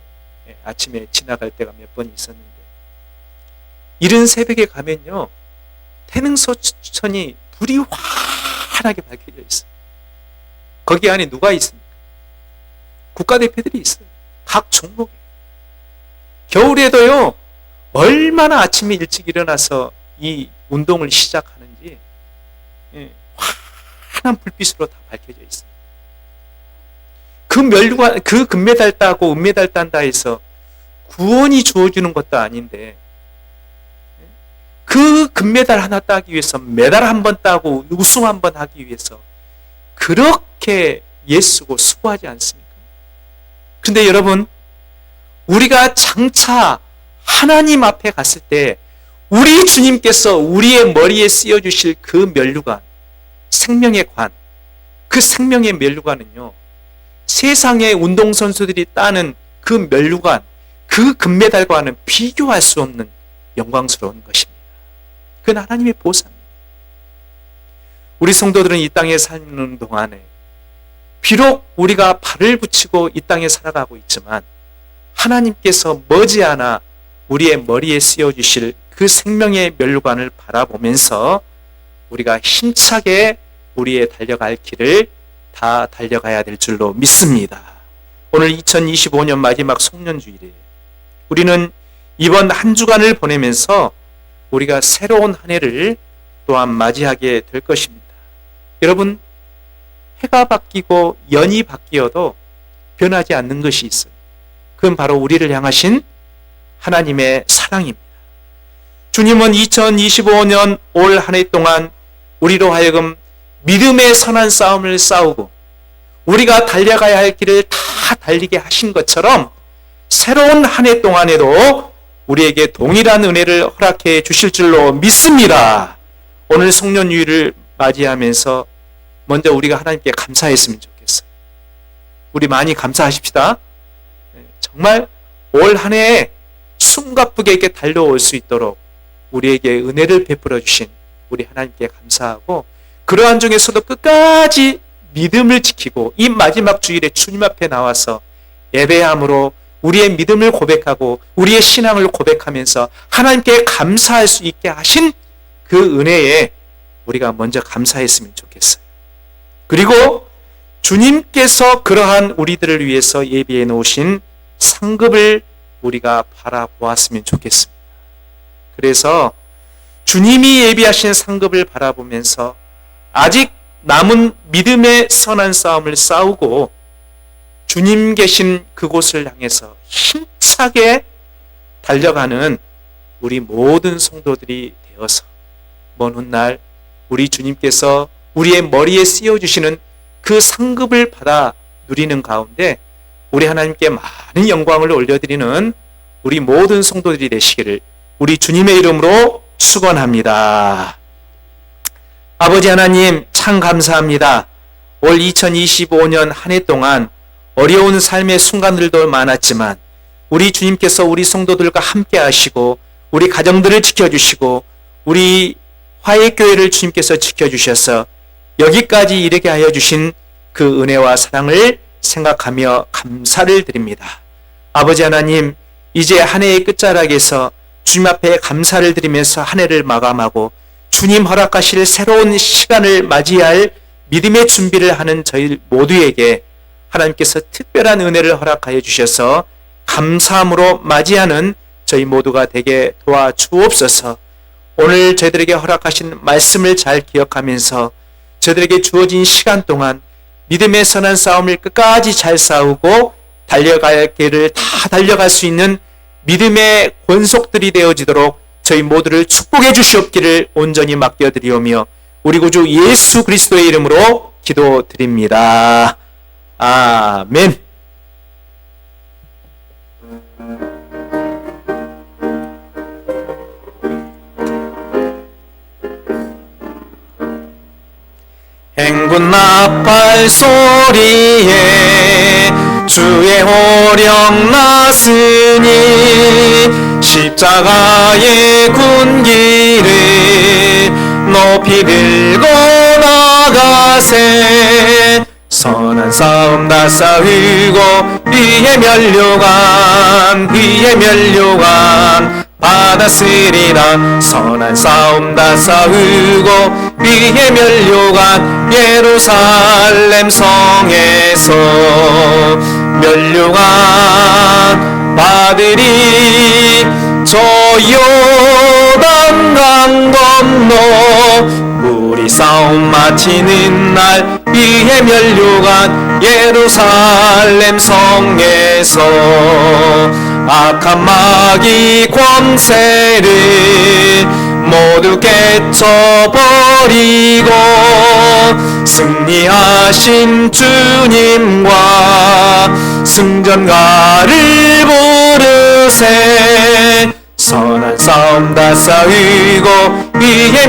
아침에 지나갈 때가 몇 번 있었는데, 이른 새벽에 가면요, 태능 선수촌이 불이 환하게 밝혀져 있어요. 거기 안에 누가 있습니까? 국가대표들이 있어요. 각 종목에. 겨울에도요, 얼마나 아침에 일찍 일어나서 이 운동을 시작하는지 환한 불빛으로 다 밝혀져 있습니다. 그 면류관, 그 금메달 따고 은메달 딴다 해서 구원이 주어지는 것도 아닌데, 그 금메달 하나 따기 위해서 메달 한 번 따고 우승 한 번 하기 위해서 그렇게 애쓰고 수고하지 않습니까? 그런데 여러분, 우리가 장차 하나님 앞에 갔을 때 우리 주님께서 우리의 머리에 씌워주실 그 면류관, 생명의 관, 그 생명의 면류관은요, 세상의 운동선수들이 따는 그 면류관, 그 금메달과는 비교할 수 없는 영광스러운 것입니다. 그건 하나님의 보상입니다. 우리 성도들은 이 땅에 사는 동안에 비록 우리가 발을 붙이고 이 땅에 살아가고 있지만, 하나님께서 머지않아 우리의 머리에 씌워주실 그 생명의 면류관을 바라보면서 우리가 힘차게 우리의 달려갈 길을 다 달려가야 될 줄로 믿습니다. 오늘 2025년 마지막 송년주일에 우리는 이번 한 주간을 보내면서 우리가 새로운 한 해를 또한 맞이하게 될 것입니다. 여러분, 해가 바뀌고 연이 바뀌어도 변하지 않는 것이 있어요. 그건 바로 우리를 향하신 하나님의 사랑입니다. 주님은 2025년 올 한 해 동안 우리로 하여금 믿음의 선한 싸움을 싸우고 우리가 달려가야 할 길을 다 달리게 하신 것처럼 새로운 한 해 동안에도 우리에게 동일한 은혜를 허락해 주실 줄로 믿습니다. 오늘 송년주일을 맞이하면서 먼저 우리가 하나님께 감사했으면 좋겠어요. 우리 많이 감사하십시다. 정말 올 한 해에 숨가쁘게 이렇게 달려올 수 있도록 우리에게 은혜를 베풀어 주신 우리 하나님께 감사하고, 그러한 중에서도 끝까지 믿음을 지키고 이 마지막 주일에 주님 앞에 나와서 예배함으로 우리의 믿음을 고백하고 우리의 신앙을 고백하면서 하나님께 감사할 수 있게 하신 그 은혜에 우리가 먼저 감사했으면 좋겠어요. 그리고 주님께서 그러한 우리들을 위해서 예비해 놓으신 상급을 우리가 바라보았으면 좋겠습니다. 그래서 주님이 예비하신 상급을 바라보면서 아직 남은 믿음의 선한 싸움을 싸우고 주님 계신 그곳을 향해서 힘차게 달려가는 우리 모든 성도들이 되어서 먼 훗날 우리 주님께서 우리의 머리에 씌워주시는 그 상급을 받아 누리는 가운데 우리 하나님께 많은 영광을 올려드리는 우리 모든 성도들이 되시기를 우리 주님의 이름으로 축원합니다. 아버지 하나님, 참 감사합니다. 올 2025년 한 해 동안 어려운 삶의 순간들도 많았지만 우리 주님께서 우리 성도들과 함께 하시고 우리 가정들을 지켜주시고 우리 화해교회를 주님께서 지켜주셔서 여기까지 이르게 하여 주신 그 은혜와 사랑을 생각하며 감사를 드립니다. 아버지 하나님, 이제 한 해의 끝자락에서 주님 앞에 감사를 드리면서 한 해를 마감하고 주님 허락하실 새로운 시간을 맞이할 믿음의 준비를 하는 저희 모두에게 하나님께서 특별한 은혜를 허락하여 주셔서 감사함으로 맞이하는 저희 모두가 되게 도와주옵소서. 오늘 저희들에게 허락하신 말씀을 잘 기억하면서 저희들에게 주어진 시간 동안 믿음의 선한 싸움을 끝까지 잘 싸우고 달려갈 길을 다 달려갈 수 있는 믿음의 권속들이 되어지도록 저희 모두를 축복해 주시옵기를 온전히 맡겨드리오며 우리 구주 예수 그리스도의 이름으로 기도드립니다. 아멘. 행군 나팔 소리에 주의 호령 났으니 십자가의 군기를 높이 들고 나가세. 선한 싸움 다 싸우고 위에 면류관 받았으리라. 선한 싸움 다 싸우고 위에 면류관 예루살렘 성에서 면류관 받으리. 저 요단 강 건너 우리 싸움 마치는 날 위에 면류관 예루살렘 성에서 악한 마귀 권세를 모두 깨쳐버리고 승리하신 주님과 승전가를 부르세. 선한 싸움 다 싸우고 위에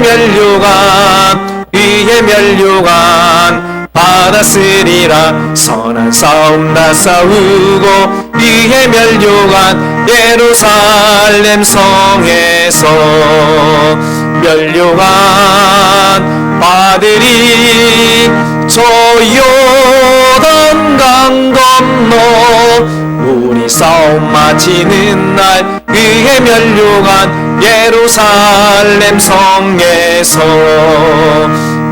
면류관 받았으리라. 선한 싸움 다 싸우고 위에 면류관 예루살렘 성에서 면류관 받으리. 저 요단 강 건너 우리 싸움 마치는 날 위에 면류관 예루살렘 성에서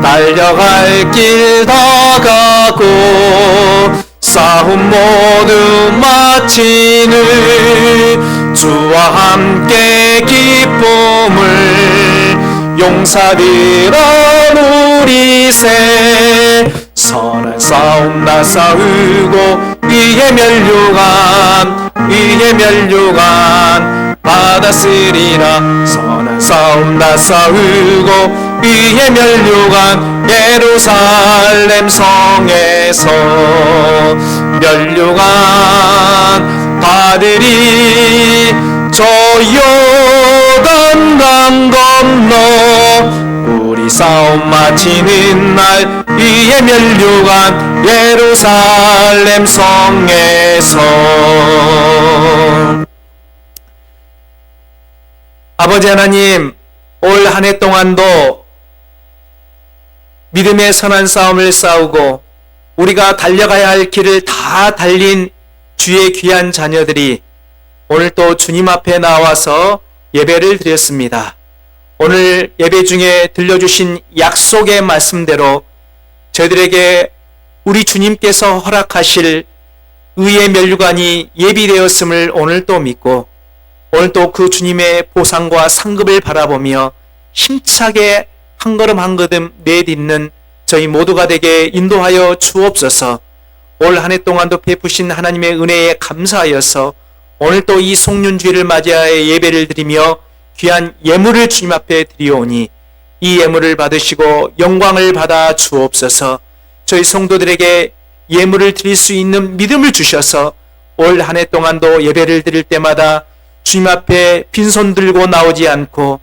달려갈 길 다 가고 싸움 모두 마치는 주와 함께 기쁨을 용사들아 누리세. 선한 싸움 다 싸우고 위에 면류관 받았으리라. 선한 싸움 다 싸우고 위에 면류관 예루살렘 성에서 면류관 받으리. 저 요단 강 건너 우리 싸움 마치는 날 위에 면류관 예루살렘 성에서. 아버지 하나님, 올 한 해 동안도 믿음의 선한 싸움을 싸우고 우리가 달려가야 할 길을 다 달린 주의 귀한 자녀들이 오늘 또 주님 앞에 나와서 예배를 드렸습니다. 오늘 예배 중에 들려주신 약속의 말씀대로 저희들에게 우리 주님께서 허락하실 의의 면류관이 예비되었음을 오늘 또 믿고 오늘 또 그 주님의 보상과 상급을 바라보며 힘차게 한 걸음 한 걸음 내딛는 저희 모두가 되게 인도하여 주옵소서. 올 한 해 동안도 베푸신 하나님의 은혜에 감사하여서 오늘 또 이 송년주일을 맞이하여 예배를 드리며 귀한 예물을 주님 앞에 드리오니 이 예물을 받으시고 영광을 받아 주옵소서. 저희 성도들에게 예물을 드릴 수 있는 믿음을 주셔서 올 한 해 동안도 예배를 드릴 때마다 주님 앞에 빈손 들고 나오지 않고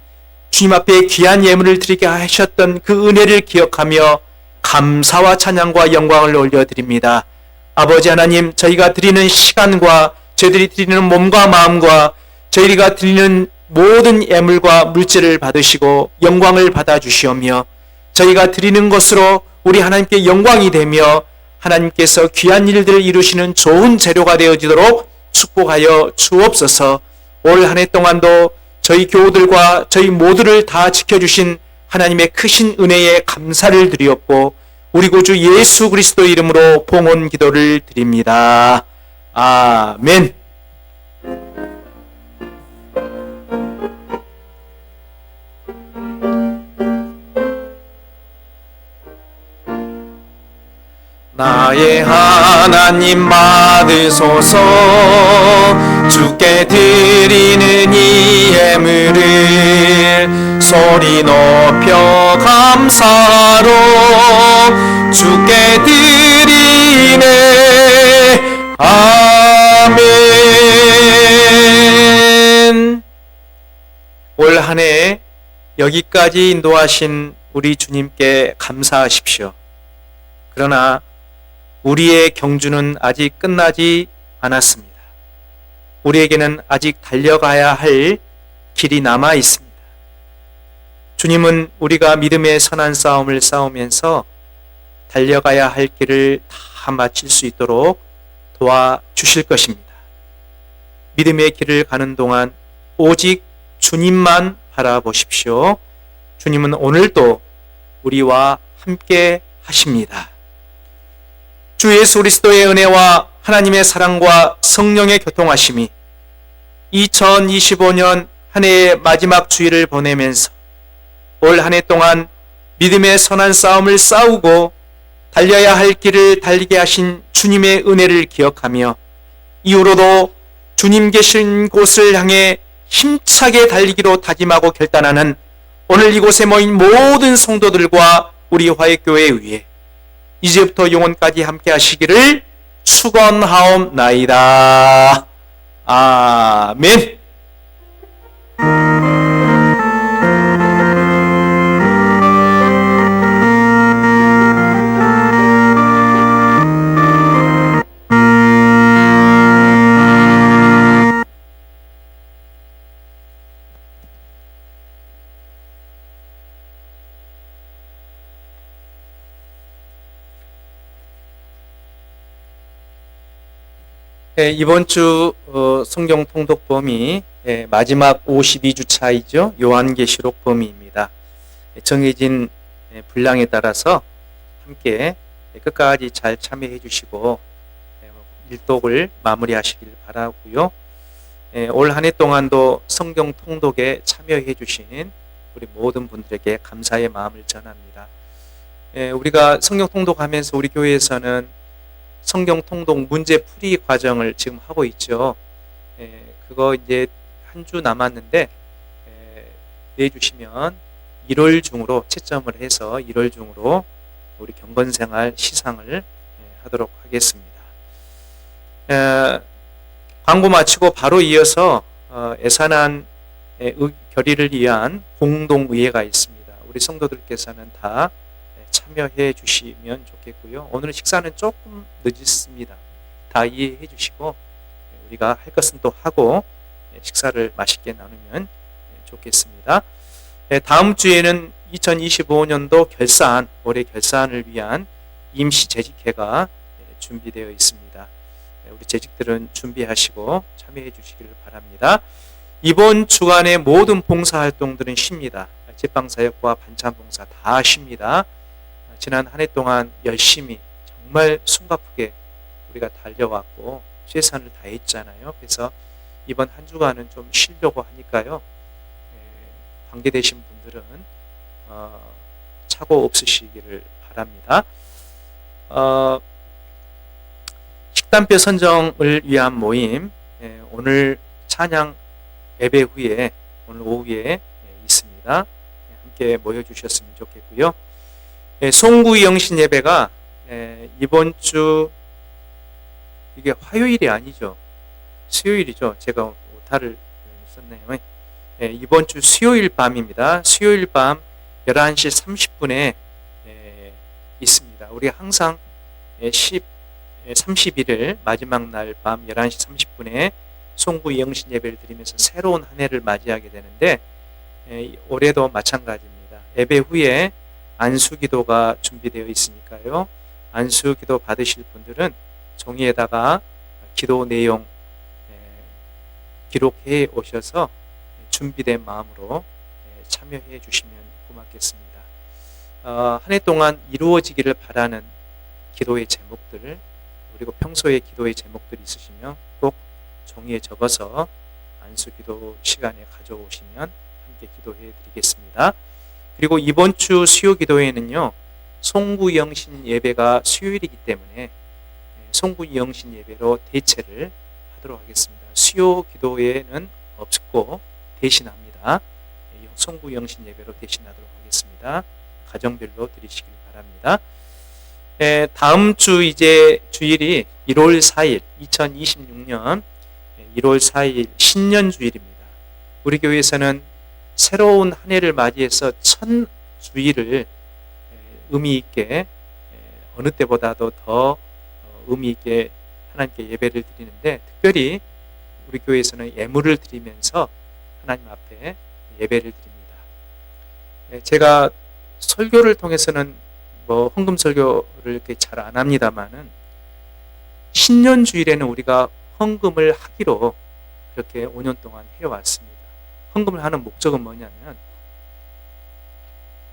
주님 앞에 귀한 예물을 드리게 하셨던 그 은혜를 기억하며 감사와 찬양과 영광을 올려드립니다. 아버지 하나님, 저희가 드리는 시간과 저희들이 드리는 몸과 마음과 저희가 드리는 모든 예물과 물질을 받으시고 영광을 받아주시오며 저희가 드리는 것으로 우리 하나님께 영광이 되며 하나님께서 귀한 일들을 이루시는 좋은 재료가 되어지도록 축복하여 주옵소서. 올 한 해 동안도 저희 교우들과 저희 모두를 다 지켜주신 하나님의 크신 은혜에 감사를 드리옵고 우리 구주 예수 그리스도 이름으로 봉헌 기도를 드립니다. 아멘. 나의 하나님 받으소서. 주께 드리는 이 예물을 소리 높여 감사로 주께 드리네. 아멘. 올 한 해 여기까지 인도하신 우리 주님께 감사하십시오. 그러나 우리의 경주는 아직 끝나지 않았습니다. 우리에게는 아직 달려가야 할 길이 남아 있습니다. 주님은 우리가 믿음의 선한 싸움을 싸우면서 달려가야 할 길을 다 마칠 수 있도록 도와주실 것입니다. 믿음의 길을 가는 동안 오직 주님만 바라보십시오. 주님은 오늘도 우리와 함께 하십니다. 주 예수 그리스도의 은혜와 하나님의 사랑과 성령의 교통하심이 2025년 한 해의 마지막 주일을 보내면서 올 한 해 동안 믿음의 선한 싸움을 싸우고 달려야 할 길을 달리게 하신 주님의 은혜를 기억하며 이후로도 주님 계신 곳을 향해 힘차게 달리기로 다짐하고 결단하는 오늘 이곳에 모인 모든 성도들과 우리 화해교회에 의해 이제부터 영원까지 함께 하시기를 축원하옵나이다. 아멘. 이번 주 성경 통독 범위 마지막 52주차이죠. 요한계시록 범위입니다. 정해진 분량에 따라서 함께 끝까지 잘 참여해 주시고 일독을 마무리하시길 바라고요. 올 한 해 동안도 성경 통독에 참여해 주신 우리 모든 분들에게 감사의 마음을 전합니다. 우리가 성경 통독하면서 우리 교회에서는 성경 통독 문제 풀이 과정을 지금 하고 있죠. 그거 이제 한 주 남았는데 내주시면 1월 중으로 채점을 해서 1월 중으로 우리 경건생활 시상을 하도록 하겠습니다. 광고 마치고 바로 이어서 애산한 결의를 위한 공동의회가 있습니다. 우리 성도들께서는 다 참여해 주시면 좋겠고요. 오늘 식사는 조금 늦었습니다. 다 이해해 주시고 우리가 할 것은 또 하고 식사를 맛있게 나누면 좋겠습니다. 다음 주에는 2025년도 결산, 올해 결산을 위한 임시 재직회가 준비되어 있습니다. 우리 재직들은 준비하시고 참여해 주시기를 바랍니다. 이번 주간의 모든 봉사활동들은 쉽니다. 제빵사역과 반찬봉사 다 쉽니다. 지난 한 해 동안 열심히 정말 숨가쁘게 우리가 달려왔고 최선을 다했잖아요. 그래서 이번 한 주간은 좀 쉬려고 하니까요. 관계되신 분들은 착오 없으시기를 바랍니다. 식단표 선정을 위한 모임 오늘 찬양 예배 후에 오늘 오후에 있습니다. 함께 모여주셨으면 좋겠고요. 송구 영신 예배가 이번 주 이게 화요일이 아니죠. 수요일이죠. 제가 오타를 썼네요. 이번 주 수요일 밤입니다. 수요일 밤 11시 30분에 있습니다. 우리 항상 31일 마지막 날 밤 11시 30분에 송구 영신 예배를 드리면서 새로운 한 해를 맞이하게 되는데 올해도 마찬가지입니다. 예배 후에 안수기도가 준비되어 있으니까요. 안수기도 받으실 분들은 종이에다가 기도 내용 기록해 오셔서 준비된 마음으로 참여해 주시면 고맙겠습니다. 한 해 동안 이루어지기를 바라는 기도의 제목들, 그리고 평소에 기도의 제목들이 있으시면 꼭 종이에 적어서 안수기도 시간에 가져오시면 함께 기도해 드리겠습니다. 그리고 이번 주 수요 기도회는요, 송구영신 예배가 수요일이기 때문에 송구영신 예배로 대체를 하도록 하겠습니다. 수요 기도회는 없고 대신합니다. 송구영신 예배로 대신하도록 하겠습니다. 가정별로 드리시길 바랍니다. 다음 주 이제 주일이 1월 4일, 2026년 1월 4일 신년 주일입니다. 우리 교회에서는 새로운 한 해를 맞이해서 첫 주일을 의미 있게 어느 때보다도 더 의미 있게 하나님께 예배를 드리는데, 특별히 우리 교회에서는 예물을 드리면서 하나님 앞에 예배를 드립니다. 제가 설교를 통해서는 헌금 설교를 이렇게 잘 안 합니다만은, 신년 주일에는 우리가 헌금을 하기로 그렇게 5년 동안 해왔습니다. 헌금을 하는 목적은 뭐냐면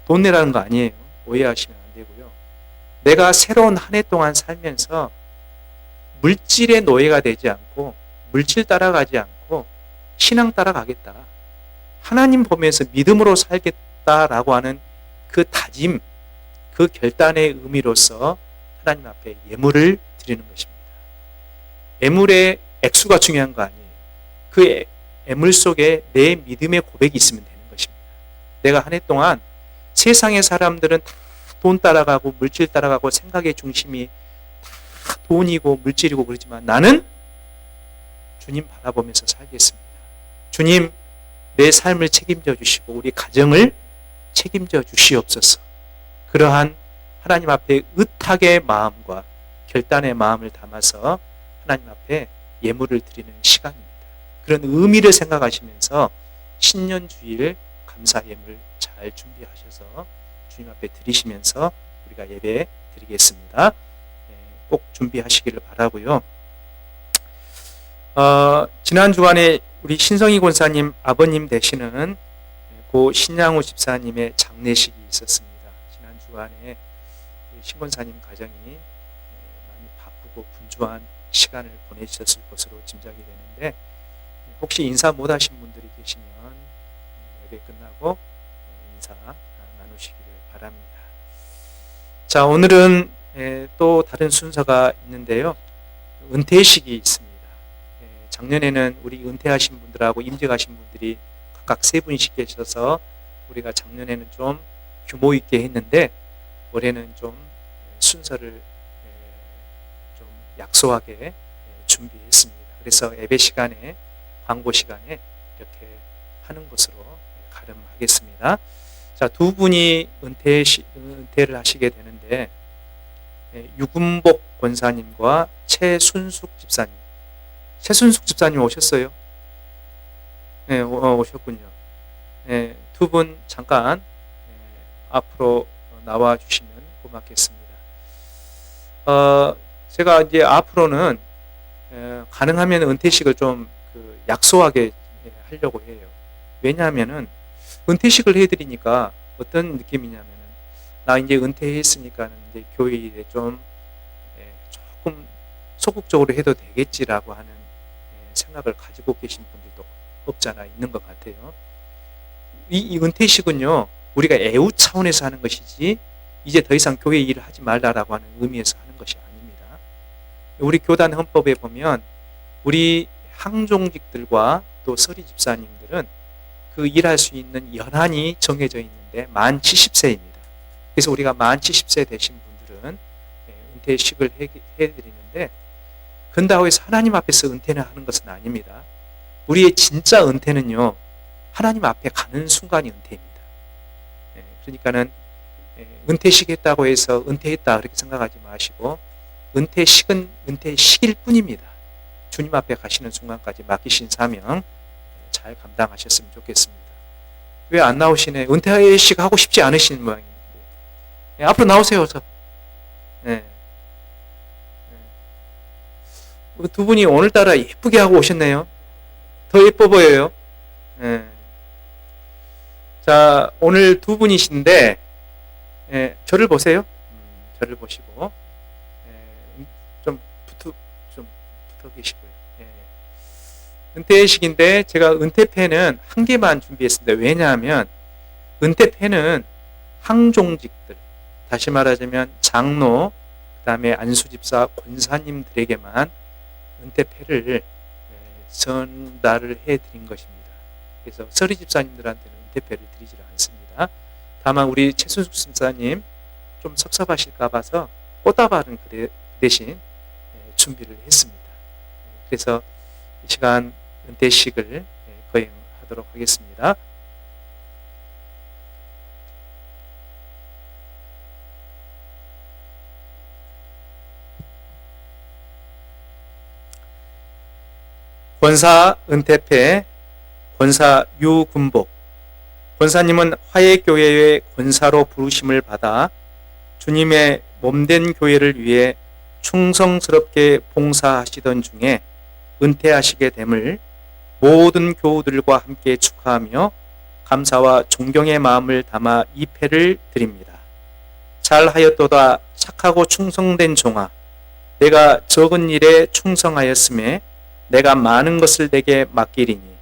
돈 내라는 거 아니에요. 오해하시면 안 되고요. 내가 새로운 한 해 동안 살면서 물질의 노예가 되지 않고, 물질 따라가지 않고 신앙 따라가겠다, 하나님 보면서 믿음으로 살겠다라고 하는 그 다짐, 그 결단의 의미로서 하나님 앞에 예물을 드리는 것입니다. 예물의 액수가 중요한 거 아니에요. 그 예물 속에 내 믿음의 고백이 있으면 되는 것입니다. 내가 한 해 동안 세상의 사람들은 다 돈 따라가고 물질 따라가고 생각의 중심이 다 돈이고 물질이고 그러지만 나는 주님 바라보면서 살겠습니다. 주님, 내 삶을 책임져 주시고 우리 가정을 책임져 주시옵소서. 그러한 하나님 앞에 의탁의 마음과 결단의 마음을 담아서 하나님 앞에 예물을 드리는 시간입니다. 그런 의미를 생각하시면서 신년 주일 감사 예물 잘 준비하셔서 주님 앞에 드리시면서 우리가 예배 드리겠습니다. 꼭 준비하시기를 바라고요. 지난 주간에 우리 신성희 권사님 아버님 되시는 고 신양호 집사님의 장례식이 있었습니다. 지난 주간에 신 권사님 가정이 많이 바쁘고 분주한 시간을 보내셨을 것으로 짐작이 되는데, 혹시 인사 못하신 분들이 계시면 예배 끝나고 인사 나누시기를 바랍니다. 자, 오늘은 또 다른 순서가 있는데요. 은퇴식이 있습니다. 작년에는 우리 은퇴하신 분들하고 임직하신 분들이 각각 3분씩 계셔서 우리가 작년에는 좀 규모 있게 했는데, 올해는 좀 순서를 좀 약소하게 준비했습니다. 그래서 예배 시간에, 광고 시간에 이렇게 하는 것으로 가름하겠습니다. 자, 두 분이 은퇴를 하시게 되는데, 유금복 권사님과 최순숙 집사님. 최순숙 집사님 오셨어요? 네, 오셨군요. 네, 두 분 잠깐 앞으로 나와 주시면 고맙겠습니다. 제가 이제 앞으로는 가능하면 은퇴식을 좀 약소하게 하려고 해요. 왜냐하면은 은퇴식을 해드리니까 어떤 느낌이냐면은, 나 이제 은퇴했으니까 이제 교회 일에 좀 조금 소극적으로 해도 되겠지라고 하는 생각을 가지고 계신 분들도 없잖아 있는 것 같아요. 이 은퇴식은요, 우리가 애우 차원에서 하는 것이지 이제 더 이상 교회 일을 하지 말라라고 하는 의미에서 하는 것이 아닙니다. 우리 교단 헌법에 보면 우리 항종직들과 또 서리 집사님들은 그 일할 수 있는 연한이 정해져 있는데 만 70세입니다. 그래서 우리가 만 70세 되신 분들은 은퇴식을 해드리는데, 그런다고 해서 하나님 앞에서 은퇴를 하는 것은 아닙니다. 우리의 진짜 은퇴는요, 하나님 앞에 가는 순간이 은퇴입니다. 그러니까는 은퇴식 했다고 해서 은퇴했다 그렇게 생각하지 마시고, 은퇴식은 은퇴식일 뿐입니다. 주님 앞에 가시는 순간까지 맡기신 사명 잘 감당하셨으면 좋겠습니다. 왜 안 나오시네? 은퇴식 하고 싶지 않으신 모양인데. 예, 앞으로 나오세요. 저. 예. 두 분이 오늘따라 예쁘게 하고 오셨네요. 더 예뻐 보여요. 예. 자, 오늘 두 분이신데, 예, 저를 보세요. 저를 보시고, 예, 좀 붙어 계시고요. 예. 은퇴식인데, 제가 은퇴패는 한 개만 준비했습니다. 왜냐하면, 은퇴패는 항종직들, 다시 말하자면 장로, 그 다음에 안수집사, 권사님들에게만 은퇴패를 전달을 해드린 것입니다. 그래서 서리 집사님들한테는 은퇴패를 드리지 않습니다. 다만 우리 최순숙 집사님 좀 섭섭하실까 봐서 꽃다발은 그 대신 준비를 했습니다. 그래서 이 시간 은퇴식을 거행하도록 하겠습니다. 권사 은퇴패, 권사 유군복. 권사님은 화해교회의 권사로 부르심을 받아 주님의 몸된 교회를 위해 충성스럽게 봉사하시던 중에 은퇴하시게 됨을 모든 교우들과 함께 축하하며 감사와 존경의 마음을 담아 이 패를 드립니다. 잘하였도다 착하고 충성된 종아, 내가 적은 일에 충성하였음에 내가 많은 것을 내게 맡기리니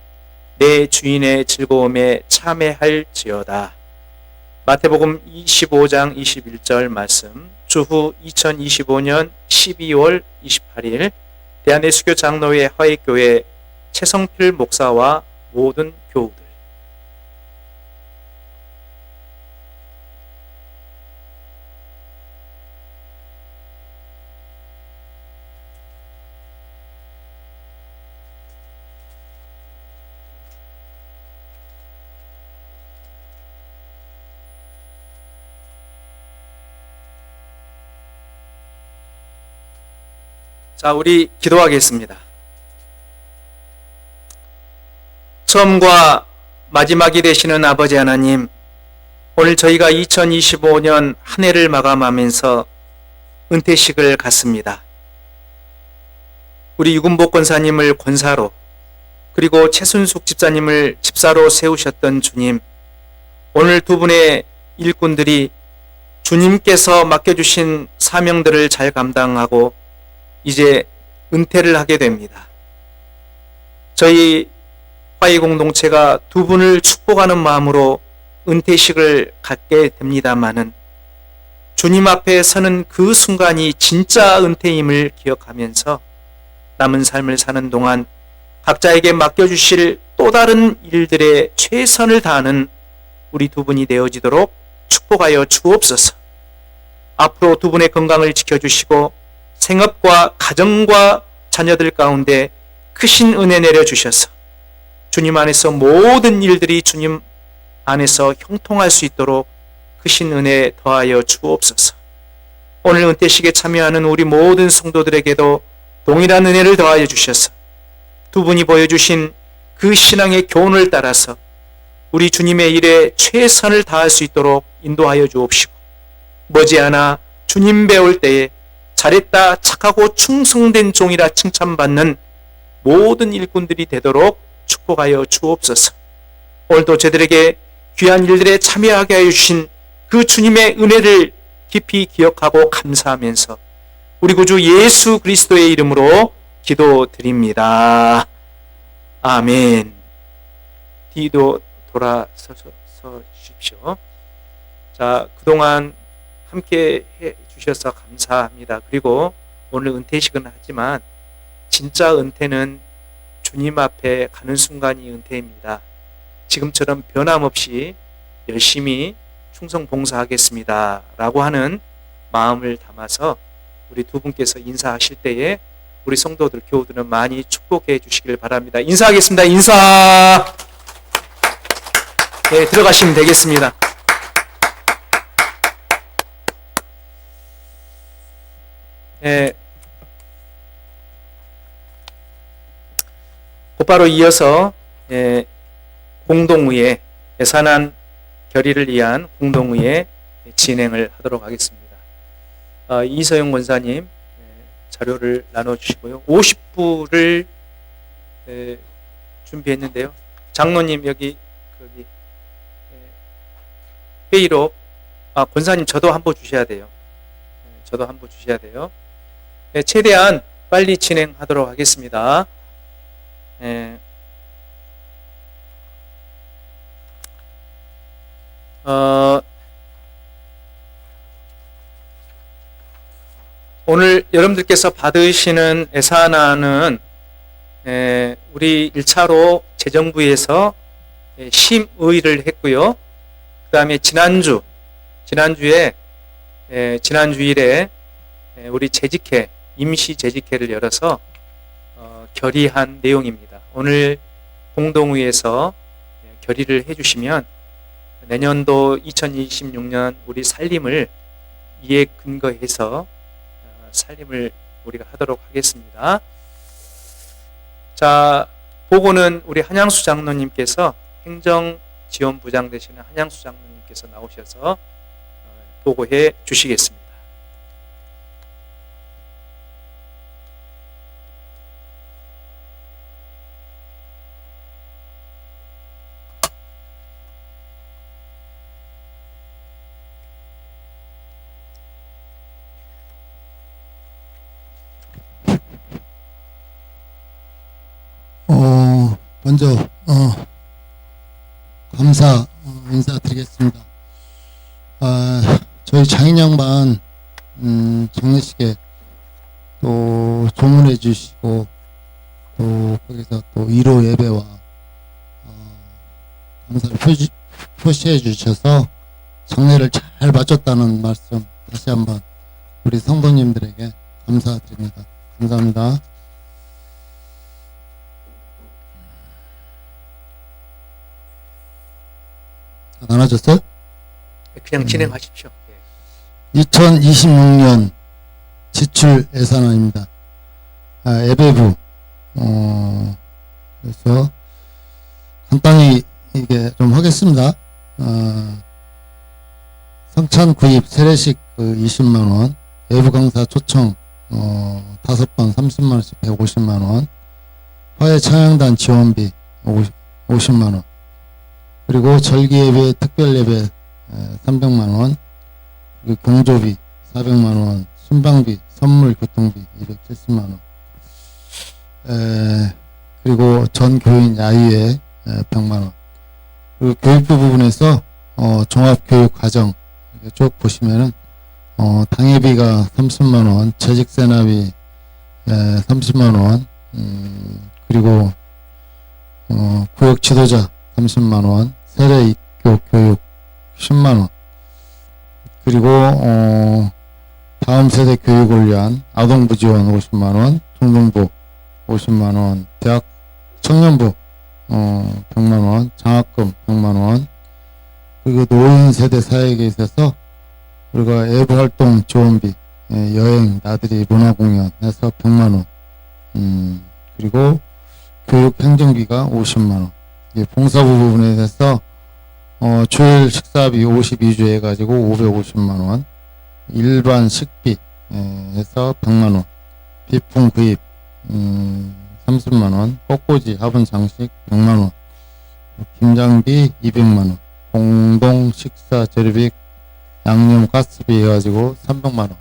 내 주인의 즐거움에 참회할지어다. 마태복음 25장 21절 말씀, 주후 2025년 12월 28일 대한예수교 장로회 화해교회 최성필 목사와 모든 교우들. 자, 우리 기도하겠습니다. 처음과 마지막이 되시는 아버지 하나님, 오늘 저희가 2025년 한 해를 마감하면서 은퇴식을 갖습니다. 우리 유군복 권사님을 권사로, 그리고 최순숙 집사님을 집사로 세우셨던 주님, 오늘 두 분의 일꾼들이 주님께서 맡겨주신 사명들을 잘 감당하고 이제 은퇴를 하게 됩니다. 저희 화해 공동체가 두 분을 축복하는 마음으로 은퇴식을 갖게 됩니다마는 주님 앞에 서는 그 순간이 진짜 은퇴임을 기억하면서 남은 삶을 사는 동안 각자에게 맡겨주실 또 다른 일들에 최선을 다하는 우리 두 분이 되어지도록 축복하여 주옵소서. 앞으로 두 분의 건강을 지켜주시고 생업과 가정과 자녀들 가운데 크신 은혜 내려주셔서 주님 안에서 모든 일들이 주님 안에서 형통할 수 있도록 크신 은혜 더하여 주옵소서. 오늘 은퇴식에 참여하는 우리 모든 성도들에게도 동일한 은혜를 더하여 주셔서 두 분이 보여주신 그 신앙의 교훈을 따라서 우리 주님의 일에 최선을 다할 수 있도록 인도하여 주옵시고, 머지않아 주님 배울 때에 잘했다, 착하고 충성된 종이라 칭찬받는 모든 일꾼들이 되도록 축복하여 주옵소서. 오늘도 저들에게 귀한 일들에 참여하게 하여 주신 그 주님의 은혜를 깊이 기억하고 감사하면서 우리 구주 예수 그리스도의 이름으로 기도드립니다. 아멘. 뒤도 돌아서서 주십시오. 자, 그동안 함께 해 주셔서 감사합니다. 그리고 오늘 은퇴식은 하지만 진짜 은퇴는 주님 앞에 가는 순간이 은퇴입니다. 지금처럼 변함없이 열심히 충성 봉사하겠습니다 라고 하는 마음을 담아서 우리 두 분께서 인사하실 때에 우리 성도들, 교우들은 많이 축복해 주시길 바랍니다. 인사하겠습니다. 인사. 네, 들어가시면 되겠습니다. 네, 곧바로 이어서 공동의회, 예산안 결의를 위한 공동의회 진행을 하도록 하겠습니다. 이서영 권사님 자료를 나눠주시고요. 50부를 준비했는데요. 장로님 거기 회의록 권사님 저도 한 부 주셔야 돼요. 저도 한 부 주셔야 돼요. 최대한 빨리 진행하도록 하겠습니다. 오늘 여러분들께서 받으시는 예산안은 우리 1차로 재정부에서 심의를 했고요. 그 다음에 지난주에 지난 주일에 우리 재직회, 임시 재직회를 열어서 결의한 내용입니다. 오늘 공동의에서 결의를 해주시면 내년도 2026년 우리 살림을 이에 근거해서 살림을 우리가 하도록 하겠습니다. 자, 보고는 우리 한양수 장로님께서 행정지원부장 되시는 한양수 장로님께서 나오셔서 보고해 주시겠습니다. 먼저 감사 인사드리겠습니다. 저희 장인 양반 장례식에 또 조문해 주시고 또 거기서 또 1호 예배와 감사를 표시해 주셔서 장례를 잘 마쳤다는 말씀 다시 한번 우리 성도님들에게 감사드립니다. 감사합니다. 나눠졌어요? 그냥 진행하십시오. 2026년 지출 예산안입니다. 예배부 그래서 간단히 이게 좀 하겠습니다. 성찬 구입 세례식 20만원, 외부 강사 초청 5번 30만원씩 150만원, 화해 찬양단 지원비 50만원, 그리고 절기예배, 특별예배 300만원, 그리고 공조비 400만원, 순방비, 선물, 교통비 270만원, 그리고 전 교인 야유회 100만원, 그리고 교육부 부분에서 종합교육과정 쭉 보시면은 당예비가 30만원, 재직세납이 30만원, 그리고 구역 지도자 30만원, 세례 입교 교육 10만원, 그리고 다음 세대 교육을 위한 아동부 지원 50만원, 중등부 50만원, 대학 청년부 100만원, 장학금 100만원, 그리고 노인 세대 사역에 있어서 우리가 외부 활동 지원비, 여행, 나들이 문화공연 해서 100만원, 그리고 교육 행정비가 50만원, 봉사부 부분에 대해서 주일 식사비 52주 해가지고 550만원, 일반 식비 해서 100만원, 비품 구입 30만원, 꽃꽂이 화분 장식 100만원, 김장비 200만원, 공동 식사 재료비 양념 가스비 해가지고 300만원.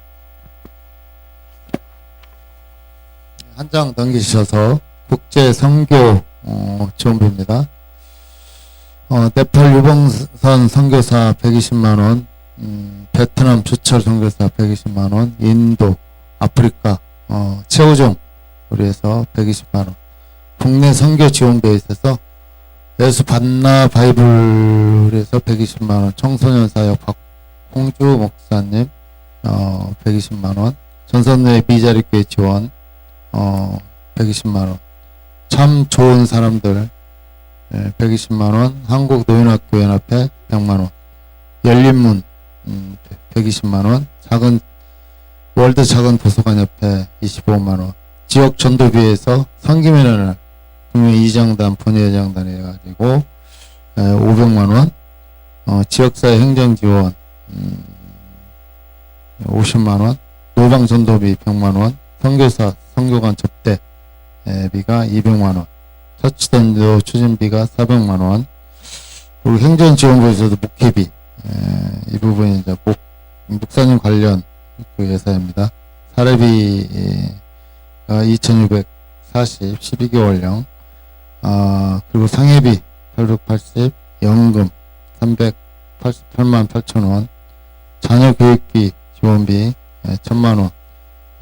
한 장 넘기셔서 국제 선교 지원비입니다. 네팔 유봉선 선교사 120만원, 베트남 주철 선교사 120만원, 인도, 아프리카 최우종 우리에서 120만원, 국내 선교 지원비에 있어서 예수 반나 바이블에서 120만원, 청소년 사역 박홍주 목사님 120만원, 전선외 미자립교회 지원 120만원, 참 좋은 사람들 120만원, 한국노인학교연합회 100만원, 열린문 120만원, 월드 작은 도서관협회 25만원, 지역 전도교회에서 성김의 날 국민 이장단 분회장단 해가지고 500만원, 지역사회 행정지원 50만원, 노방전도비 100만원, 선교사, 선교관 접대비가 200만원, 처치전도 추진비가 400만원, 그리고 행정지원부에서도 목회비, 이 부분이 이제 목사님 관련 그 예산입니다. 사례비가 2,640, 12개월령, 그리고 상해비 880, 연금 388만 8천원, 자녀 교육비 지원비 1,000만원,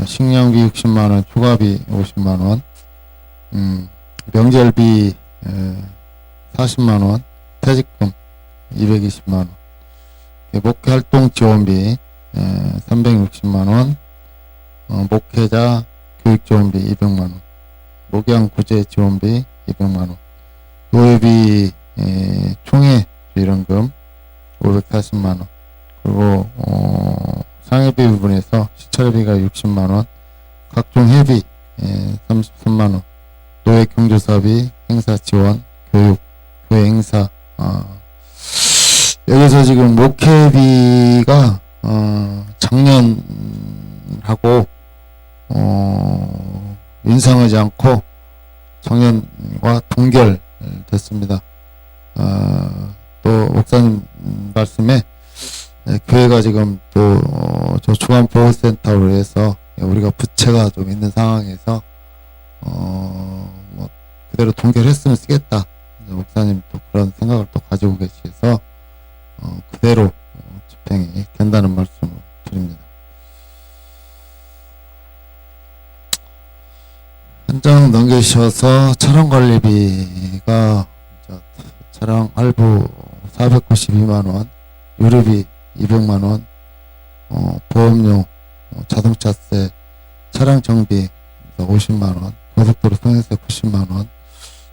식량비 60만원, 휴가비 50만원, 명절비 40만원, 퇴직금 220만원, 목회활동 지원비 360만원, 목회자 교육지원비 200만원, 목양구제 지원비 200만원, 노예비 총회비연금 540만원, 그리고 상해비 부분에서 시찰비가 60만원, 각종 회비 33만원, 노예 경조사비, 행사 지원, 교육, 교회 행사, 여기서 지금 목회비가 작년하고 인상하지 않고 작년과 동결됐습니다. 또 목사님 말씀에 교회가 지금 또 저중앙보호센터로 해서 우리가 부채가 좀 있는 상황에서 뭐 그대로 동결했으면 쓰겠다. 목사님 또 그런 생각을 또 가지고 계셔서 그대로 집행이 된다는 말씀을 드립니다. 한 장 넘기셔서 차량관리비가 차량 할부 492만원, 유류비 200만원, 보험료, 자동차세, 차량 정비 50만원, 고속도로 통행세 90만원,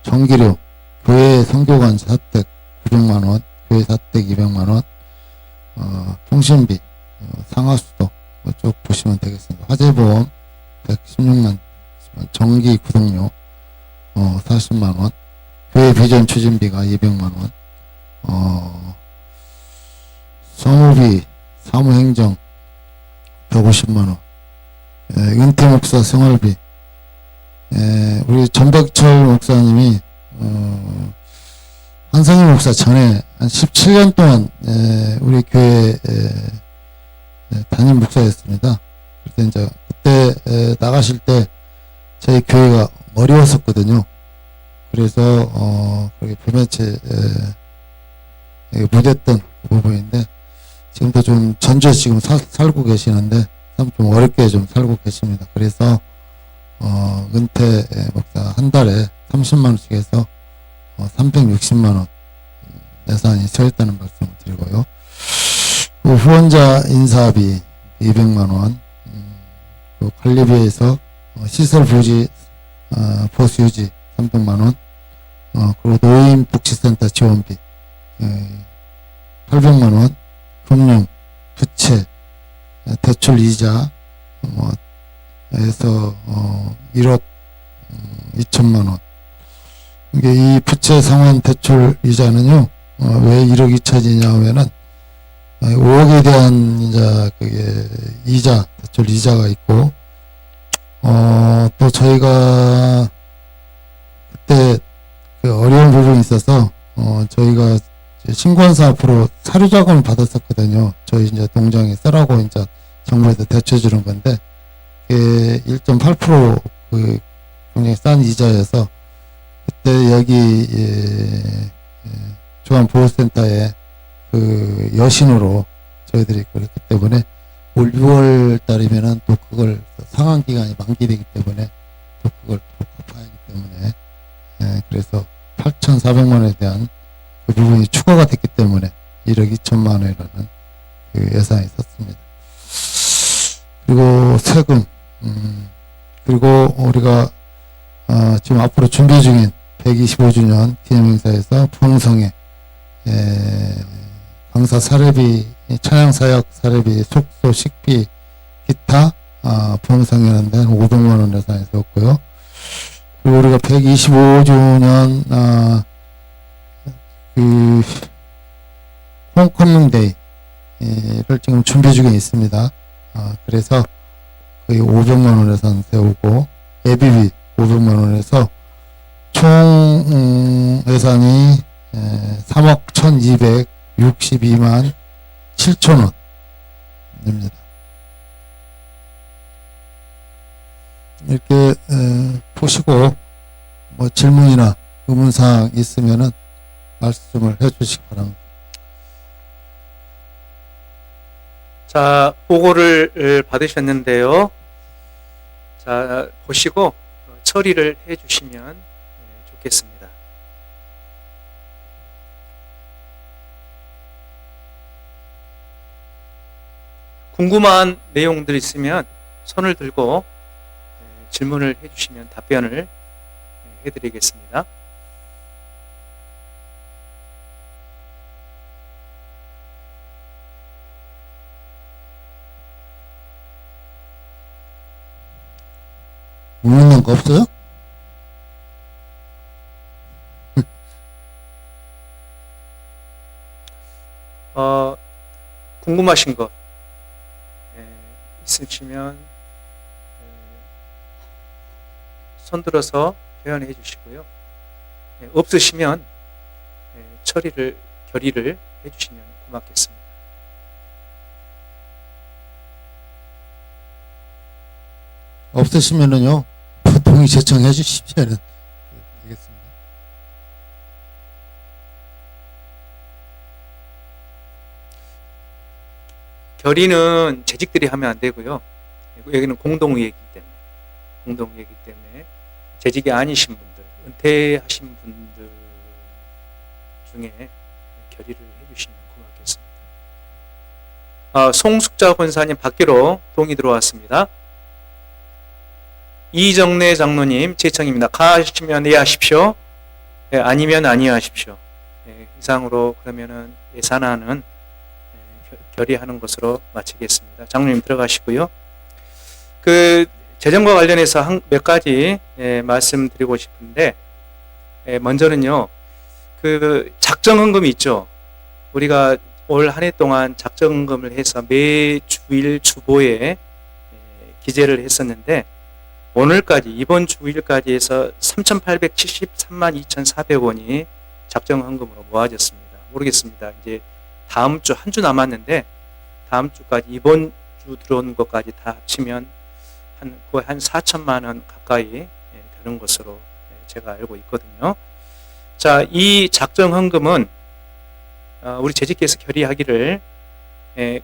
전기료, 교회 선교관 사택 900만원, 교회 사택 200만원, 통신비, 상하수도 쭉 보시면 되겠습니다. 화재보험 116만, 전기 구독료 40만원, 교회 비전 추진비가 200만원, 성우비, 사무행정 150만원, 은퇴 목사 생활비, 우리 전백철 목사님이 한성일 목사 전에 한 17년 동안 우리 교회 담임 목사였습니다. 그때 이제 그때 나가실 때 저희 교회가 어려웠었거든요. 그래서 그렇게 불면체 못했던 그 부분인데 지금도 좀 전주에 지금 살고 계시는데 참 좀 어렵게 좀 살고 계십니다. 그래서 은퇴 목사 한 달에 30만 원씩 해서 360만 원 예산이 서 있다는 말씀을 드리고요. 그 후원자 인사비 200만 원, 그 관리비에서 시설 부지 보수 유지 300만 원, 그리고 노인 복지센터 지원비 800만 원, 금융, 부채, 대출 이자 에서 1억 2천만 원. 이게 이 부채 상환 대출 이자는요, 왜 1억 2천이냐 하면은 5억에 대한 이제 그게 이자, 대출 이자가 있고, 또 저희가 그때 그 어려운 부분이 있어서 저희가 신고한사 앞으로 사료 자금을 받았었거든요. 저희 이제 동장에 쓰라고 이제 정부에서 대출 주는 건데, 1.8% 그 굉장히 싼 이자여서 그때 여기 중앙보호센터에 그 여신으로 저희들이 그랬기 때문에 올 6월 달이면은 또 그걸 상환 기간이 만기되기 때문에 또 그걸 또 갚아야 하기 때문에 그래서 8,400만 원에 대한 그 부분이 추가가 됐기 때문에 1억 2천만 원이라는 그 예산이 있었습니다. 그리고 세금, 그리고 우리가 지금 앞으로 준비 중인 125주년 기념행사에서 부흥성에 강사 사례비, 찬양 사역 사례비, 숙소 식비, 기타 부흥성에는 한 500만 원 예산이 있었고요. 그리고 우리가 125주년 그 홈커밍 데이를 지금 준비 중에 있습니다. 그래서 거의 500만 원 예산 세우고 예비비 500만 원에서 총 예산이 3억 1262만 7천 원입니다. 이렇게 보시고 뭐 질문이나 의문사항 있으면은 말씀을 해주시기 바랍니다. 자, 보고를 받으셨는데요. 자, 보시고 처리를 해주시면 좋겠습니다. 궁금한 내용들 있으면 손을 들고 질문을 해주시면 답변을 해드리겠습니다. 묻는 거 없어요? 궁금하신 것 있으시면 손 들어서 표현해 주시고요. 없으시면 결의를 해 주시면 고맙겠습니다. 없으시면은요, 동의 제청해 주시면 되겠습니다. 결의는 재직들이 하면 안 되고요. 여기는 공동의회이기 때문에 재직이 아니신 분들, 은퇴하신 분들 중에 결의를 해주시면 고맙겠습니다. 송숙자 권사님 밖으로 동의 들어왔습니다. 이정래 장로님 제청입니다. 가시면 예 하십시오. 아니면 아니요 하십시오. 이상으로 그러면은 예산안은 결의하는 것으로 마치겠습니다. 장로님 들어가시고요. 재정과 관련해서 몇 가지 말씀드리고 싶은데, 먼저는요, 작정헌금이 있죠. 우리가 올 한 해 동안 작정헌금을 해서 매 주일 주보에 기재를 했었는데, 오늘까지, 이번 주일까지 해서 3,873만 2,400원이 작정헌금으로 모아졌습니다. 모르겠습니다. 이제 다음 주, 한 주 남았는데, 다음 주까지, 이번 주 들어온 것까지 다 합치면 거의 한 4천만 원 가까이 되는 것으로 제가 알고 있거든요. 자, 이 작정헌금은 우리 재직계에서 결의하기를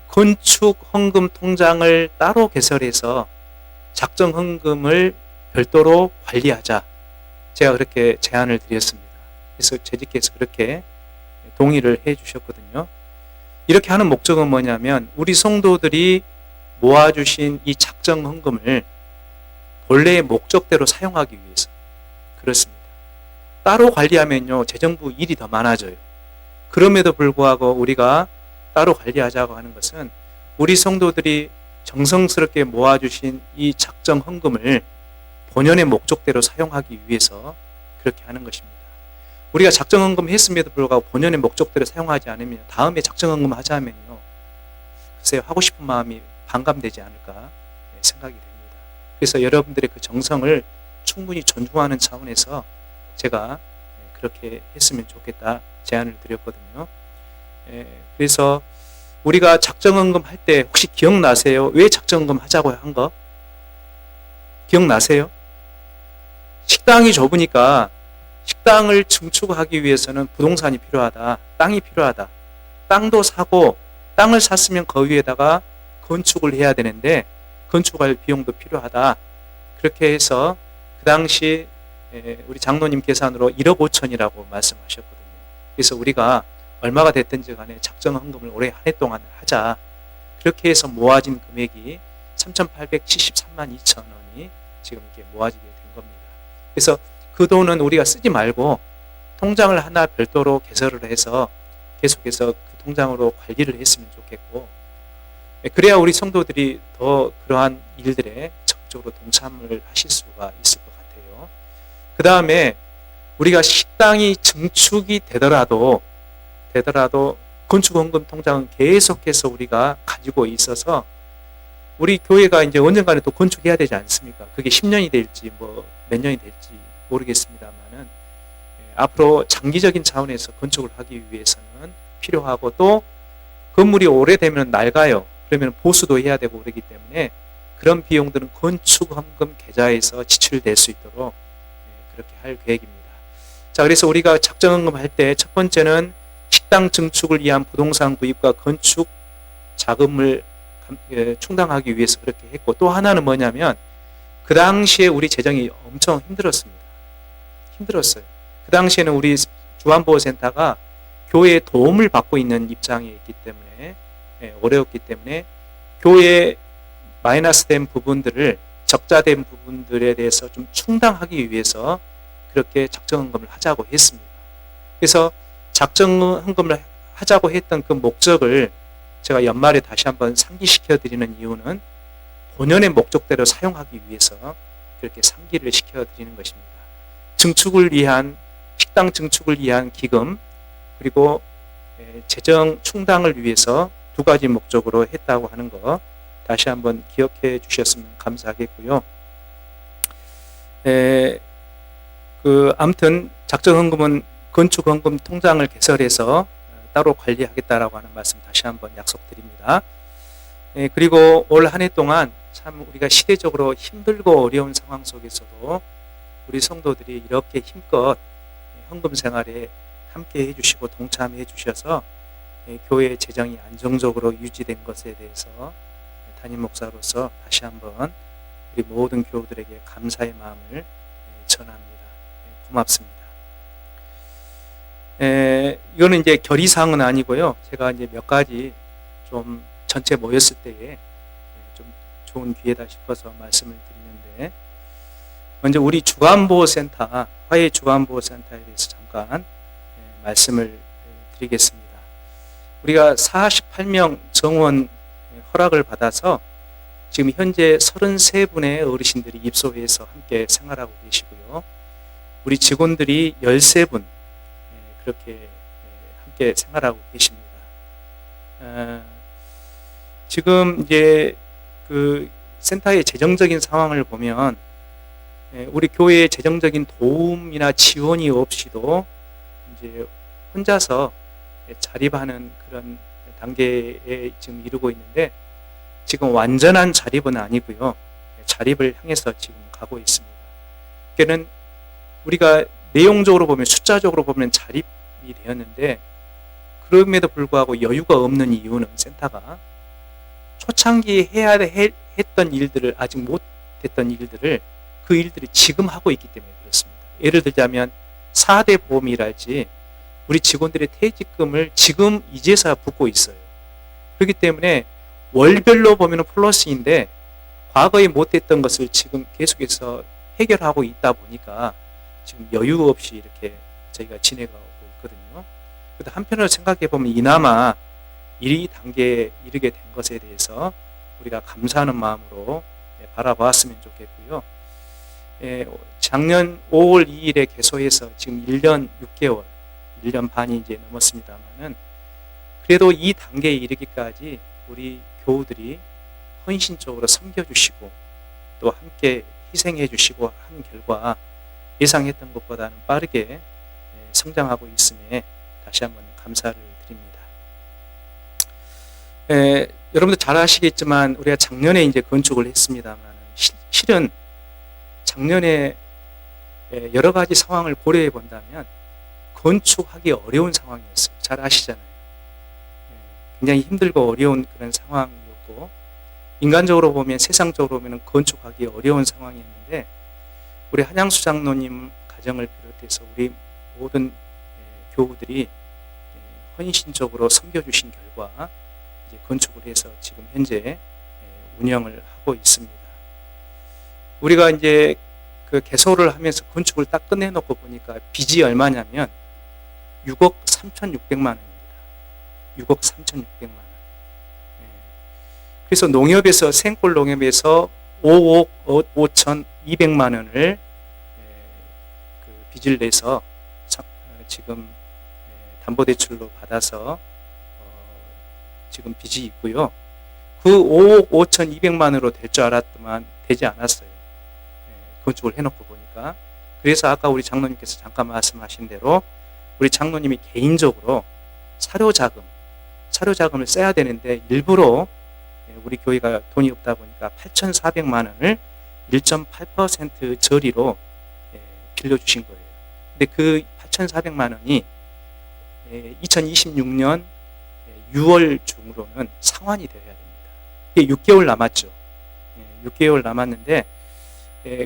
건축헌금 통장을 따로 개설해서 작정헌금을 별도로 관리하자. 제가 그렇게 제안을 드렸습니다. 그래서 재직계에서 그렇게 동의를 해 주셨거든요. 이렇게 하는 목적은 뭐냐면 우리 성도들이 모아주신 이 작정헌금을 본래의 목적대로 사용하기 위해서 그렇습니다. 따로 관리하면요 재정부 일이 더 많아져요. 그럼에도 불구하고 우리가 따로 관리하자고 하는 것은 우리 성도들이 정성스럽게 모아주신 이 작정헌금을 본연의 목적대로 사용하기 위해서 그렇게 하는 것입니다. 우리가 작정헌금 했음에도 불구하고 본연의 목적대로 사용하지 않으면 다음에 작정헌금 하자 하면요 글쎄요 하고 싶은 마음이 반감되지 않을까 생각이 됩니다. 그래서 여러분들의 그 정성을 충분히 존중하는 차원에서 제가 그렇게 했으면 좋겠다 제안을 드렸거든요. 그래서 우리가 작정헌금 할 때 혹시 기억나세요? 왜 작정헌금 하자고 한 거? 기억나세요? 식당이 좁으니까 식당을 증축하기 위해서는 부동산이 필요하다. 땅이 필요하다. 땅도 사고 땅을 샀으면 그 위에다가 건축을 해야 되는데 건축할 비용도 필요하다. 그렇게 해서 그 당시 우리 장로님 계산으로 1억 5천이라고 말씀하셨거든요. 그래서 우리가 얼마가 됐든지 간에 작정헌금을 올해 한 해 동안 하자. 그렇게 해서 모아진 금액이 3,873만 2천 원이 지금 이렇게 모아지게 된 겁니다. 그래서 그 돈은 우리가 쓰지 말고 통장을 하나 별도로 개설을 해서 계속해서 그 통장으로 관리를 했으면 좋겠고, 그래야 우리 성도들이 더 그러한 일들에 적극적으로 동참을 하실 수가 있을 것 같아요. 그 다음에 우리가 식당이 증축이 되더라도 건축헌금 통장은 계속해서 우리가 가지고 있어서 우리 교회가 이제 언젠가는 또 건축해야 되지 않습니까? 그게 10년이 될지 뭐 몇 년이 될지 모르겠습니다만은 앞으로 장기적인 차원에서 건축을 하기 위해서는 필요하고 또 건물이 오래되면 낡아요. 그러면 보수도 해야 되고 그러기 때문에 그런 비용들은 건축헌금 계좌에서 지출될 수 있도록 그렇게 할 계획입니다. 자, 그래서 우리가 작정헌금 할 때 첫 번째는 식당 증축을 위한 부동산 구입과 건축 자금을 충당하기 위해서 그렇게 했고, 또 하나는 뭐냐면 그 당시에 우리 재정이 엄청 힘들었습니다. 힘들었어요. 그 당시에는 우리 주안보호센터가 교회의 도움을 받고 있는 입장에 있기 때문에 어려웠기 때문에 교회에 마이너스 된 부분들을 적자된 부분들에 대해서 좀 충당하기 위해서 그렇게 작정헌금을 하자고 했습니다. 그래서 작정헌금을 하자고 했던 그 목적을 제가 연말에 다시 한번 상기시켜 드리는 이유는 본연의 목적대로 사용하기 위해서 그렇게 상기를 시켜 드리는 것입니다. 증축을 위한, 식당 증축을 위한 기금, 그리고 재정 충당을 위해서 두 가지 목적으로 했다고 하는 거 다시 한번 기억해 주셨으면 감사하겠고요. 아무튼 작정헌금은 건축헌금 통장을 개설해서 따로 관리하겠다라고 하는 말씀 다시 한번 약속드립니다. 그리고 올 한 해 동안 참 우리가 시대적으로 힘들고 어려운 상황 속에서도 우리 성도들이 이렇게 힘껏 헌금 생활에 함께 해주시고 동참해 주셔서 교회의 재정이 안정적으로 유지된 것에 대해서 담임 목사로서 다시 한번 우리 모든 교우들에게 감사의 마음을 전합니다. 고맙습니다. 이거는 이제 결의사항은 아니고요. 제가 이제 몇 가지 좀 전체 모였을 때에 좀 좋은 기회다 싶어서 말씀을 드리는데, 먼저 우리 주간보호센터, 화해 주간보호센터에 대해서 잠깐 말씀을 드리겠습니다. 우리가 48명 정원 허락을 받아서 지금 현재 33분의 어르신들이 입소해서 함께 생활하고 계시고요. 우리 직원들이 13분 그렇게 함께 생활하고 계십니다. 지금 이제 그 센터의 재정적인 상황을 보면 우리 교회의 재정적인 도움이나 지원이 없이도 이제 혼자서 자립하는 그런 단계에 지금 이르고 있는데, 지금 완전한 자립은 아니고요. 자립을 향해서 지금 가고 있습니다. 그러니까는 우리가 내용적으로 보면, 숫자적으로 보면 자립이 되었는데, 그럼에도 불구하고 여유가 없는 이유는 센터가 초창기에 해야 했던 일들을, 아직 못했던 일들을, 그 일들을 지금 하고 있기 때문에 그렇습니다. 예를 들자면 4대 보험이랄지 우리 직원들의 퇴직금을 지금 이제서야 붓고 있어요. 그렇기 때문에 월별로 보면 플러스인데 과거에 못했던 것을 지금 계속해서 해결하고 있다 보니까 지금 여유 없이 이렇게 저희가 지내가고 있거든요. 그런데 한편으로 생각해 보면 이나마 이 단계에 이르게 된 것에 대해서 우리가 감사하는 마음으로 바라보았으면 좋겠고요. 작년 5월 2일에 개소해서 지금 1년 6개월, 1년 반이 이제 넘었습니다만은 그래도 이 단계에 이르기까지 우리 교우들이 헌신적으로 섬겨주시고 또 함께 희생해 주시고 한 결과 예상했던 것보다는 빠르게 성장하고 있음에 다시 한번 감사를 드립니다. 여러분들 잘 아시겠지만 우리가 작년에 이제 건축을 했습니다만 실은 작년에 여러 가지 상황을 고려해 본다면 건축하기 어려운 상황이었어요. 잘 아시잖아요. 굉장히 힘들고 어려운 그런 상황이었고, 인간적으로 보면, 세상적으로 보면 건축하기 어려운 상황이었는데, 우리 한양수 장로님 가정을 비롯해서 우리 모든 교우들이 헌신적으로 섬겨주신 결과 이제 건축을 해서 지금 현재 운영을 하고 있습니다. 우리가 이제 그 개소를 하면서 건축을 딱 끝내놓고 보니까 빚이 얼마냐면 6억 3,600만 원입니다. 6억 3,600만 원. 그래서 농협에서, 생골 농협에서 5억 5,200만 원을 그 빚을 내서 지금 담보대출로 받아서 지금 빚이 있고요. 그 5억 5,200만으로 될 줄 알았더만 되지 않았어요. 건축을 해놓고 보니까. 그래서 아까 우리 장로님께서 잠깐 말씀하신 대로 우리 장로님이 개인적으로 사료자금을 써야 되는데 일부러 우리 교회가 돈이 없다 보니까 8,400만 원을 1.8% 저리로 빌려주신 거예요. 근데 그 8,400만 원이 2026년 6월 중으로는 상환이 되어야 됩니다. 이게 6개월 남았죠. 6개월 남았는데,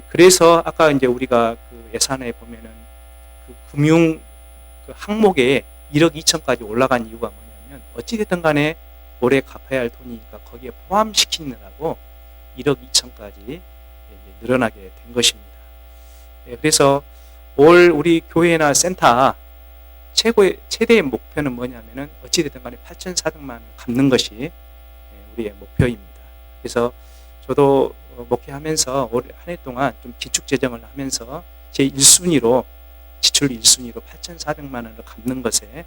그래서 아까 이제 우리가 그 예산에 보면은 그 금융 그 항목에 1억 2천까지 올라간 이유가 뭐냐면, 어찌됐든 간에 올해 갚아야 할 돈이니까 거기에 포함시키느라고 1억 2천까지 늘어나게 된 것입니다. 그래서 올 우리 교회나 센터 최대의 목표는 뭐냐면은 어찌됐든 간에 8,400만 원을 갚는 것이 우리의 목표입니다. 그래서 저도 목회하면서 올 한 해 동안 좀 기축재정을 하면서 제 1순위로 지출 1순위로 8,400만 원을 갚는 것에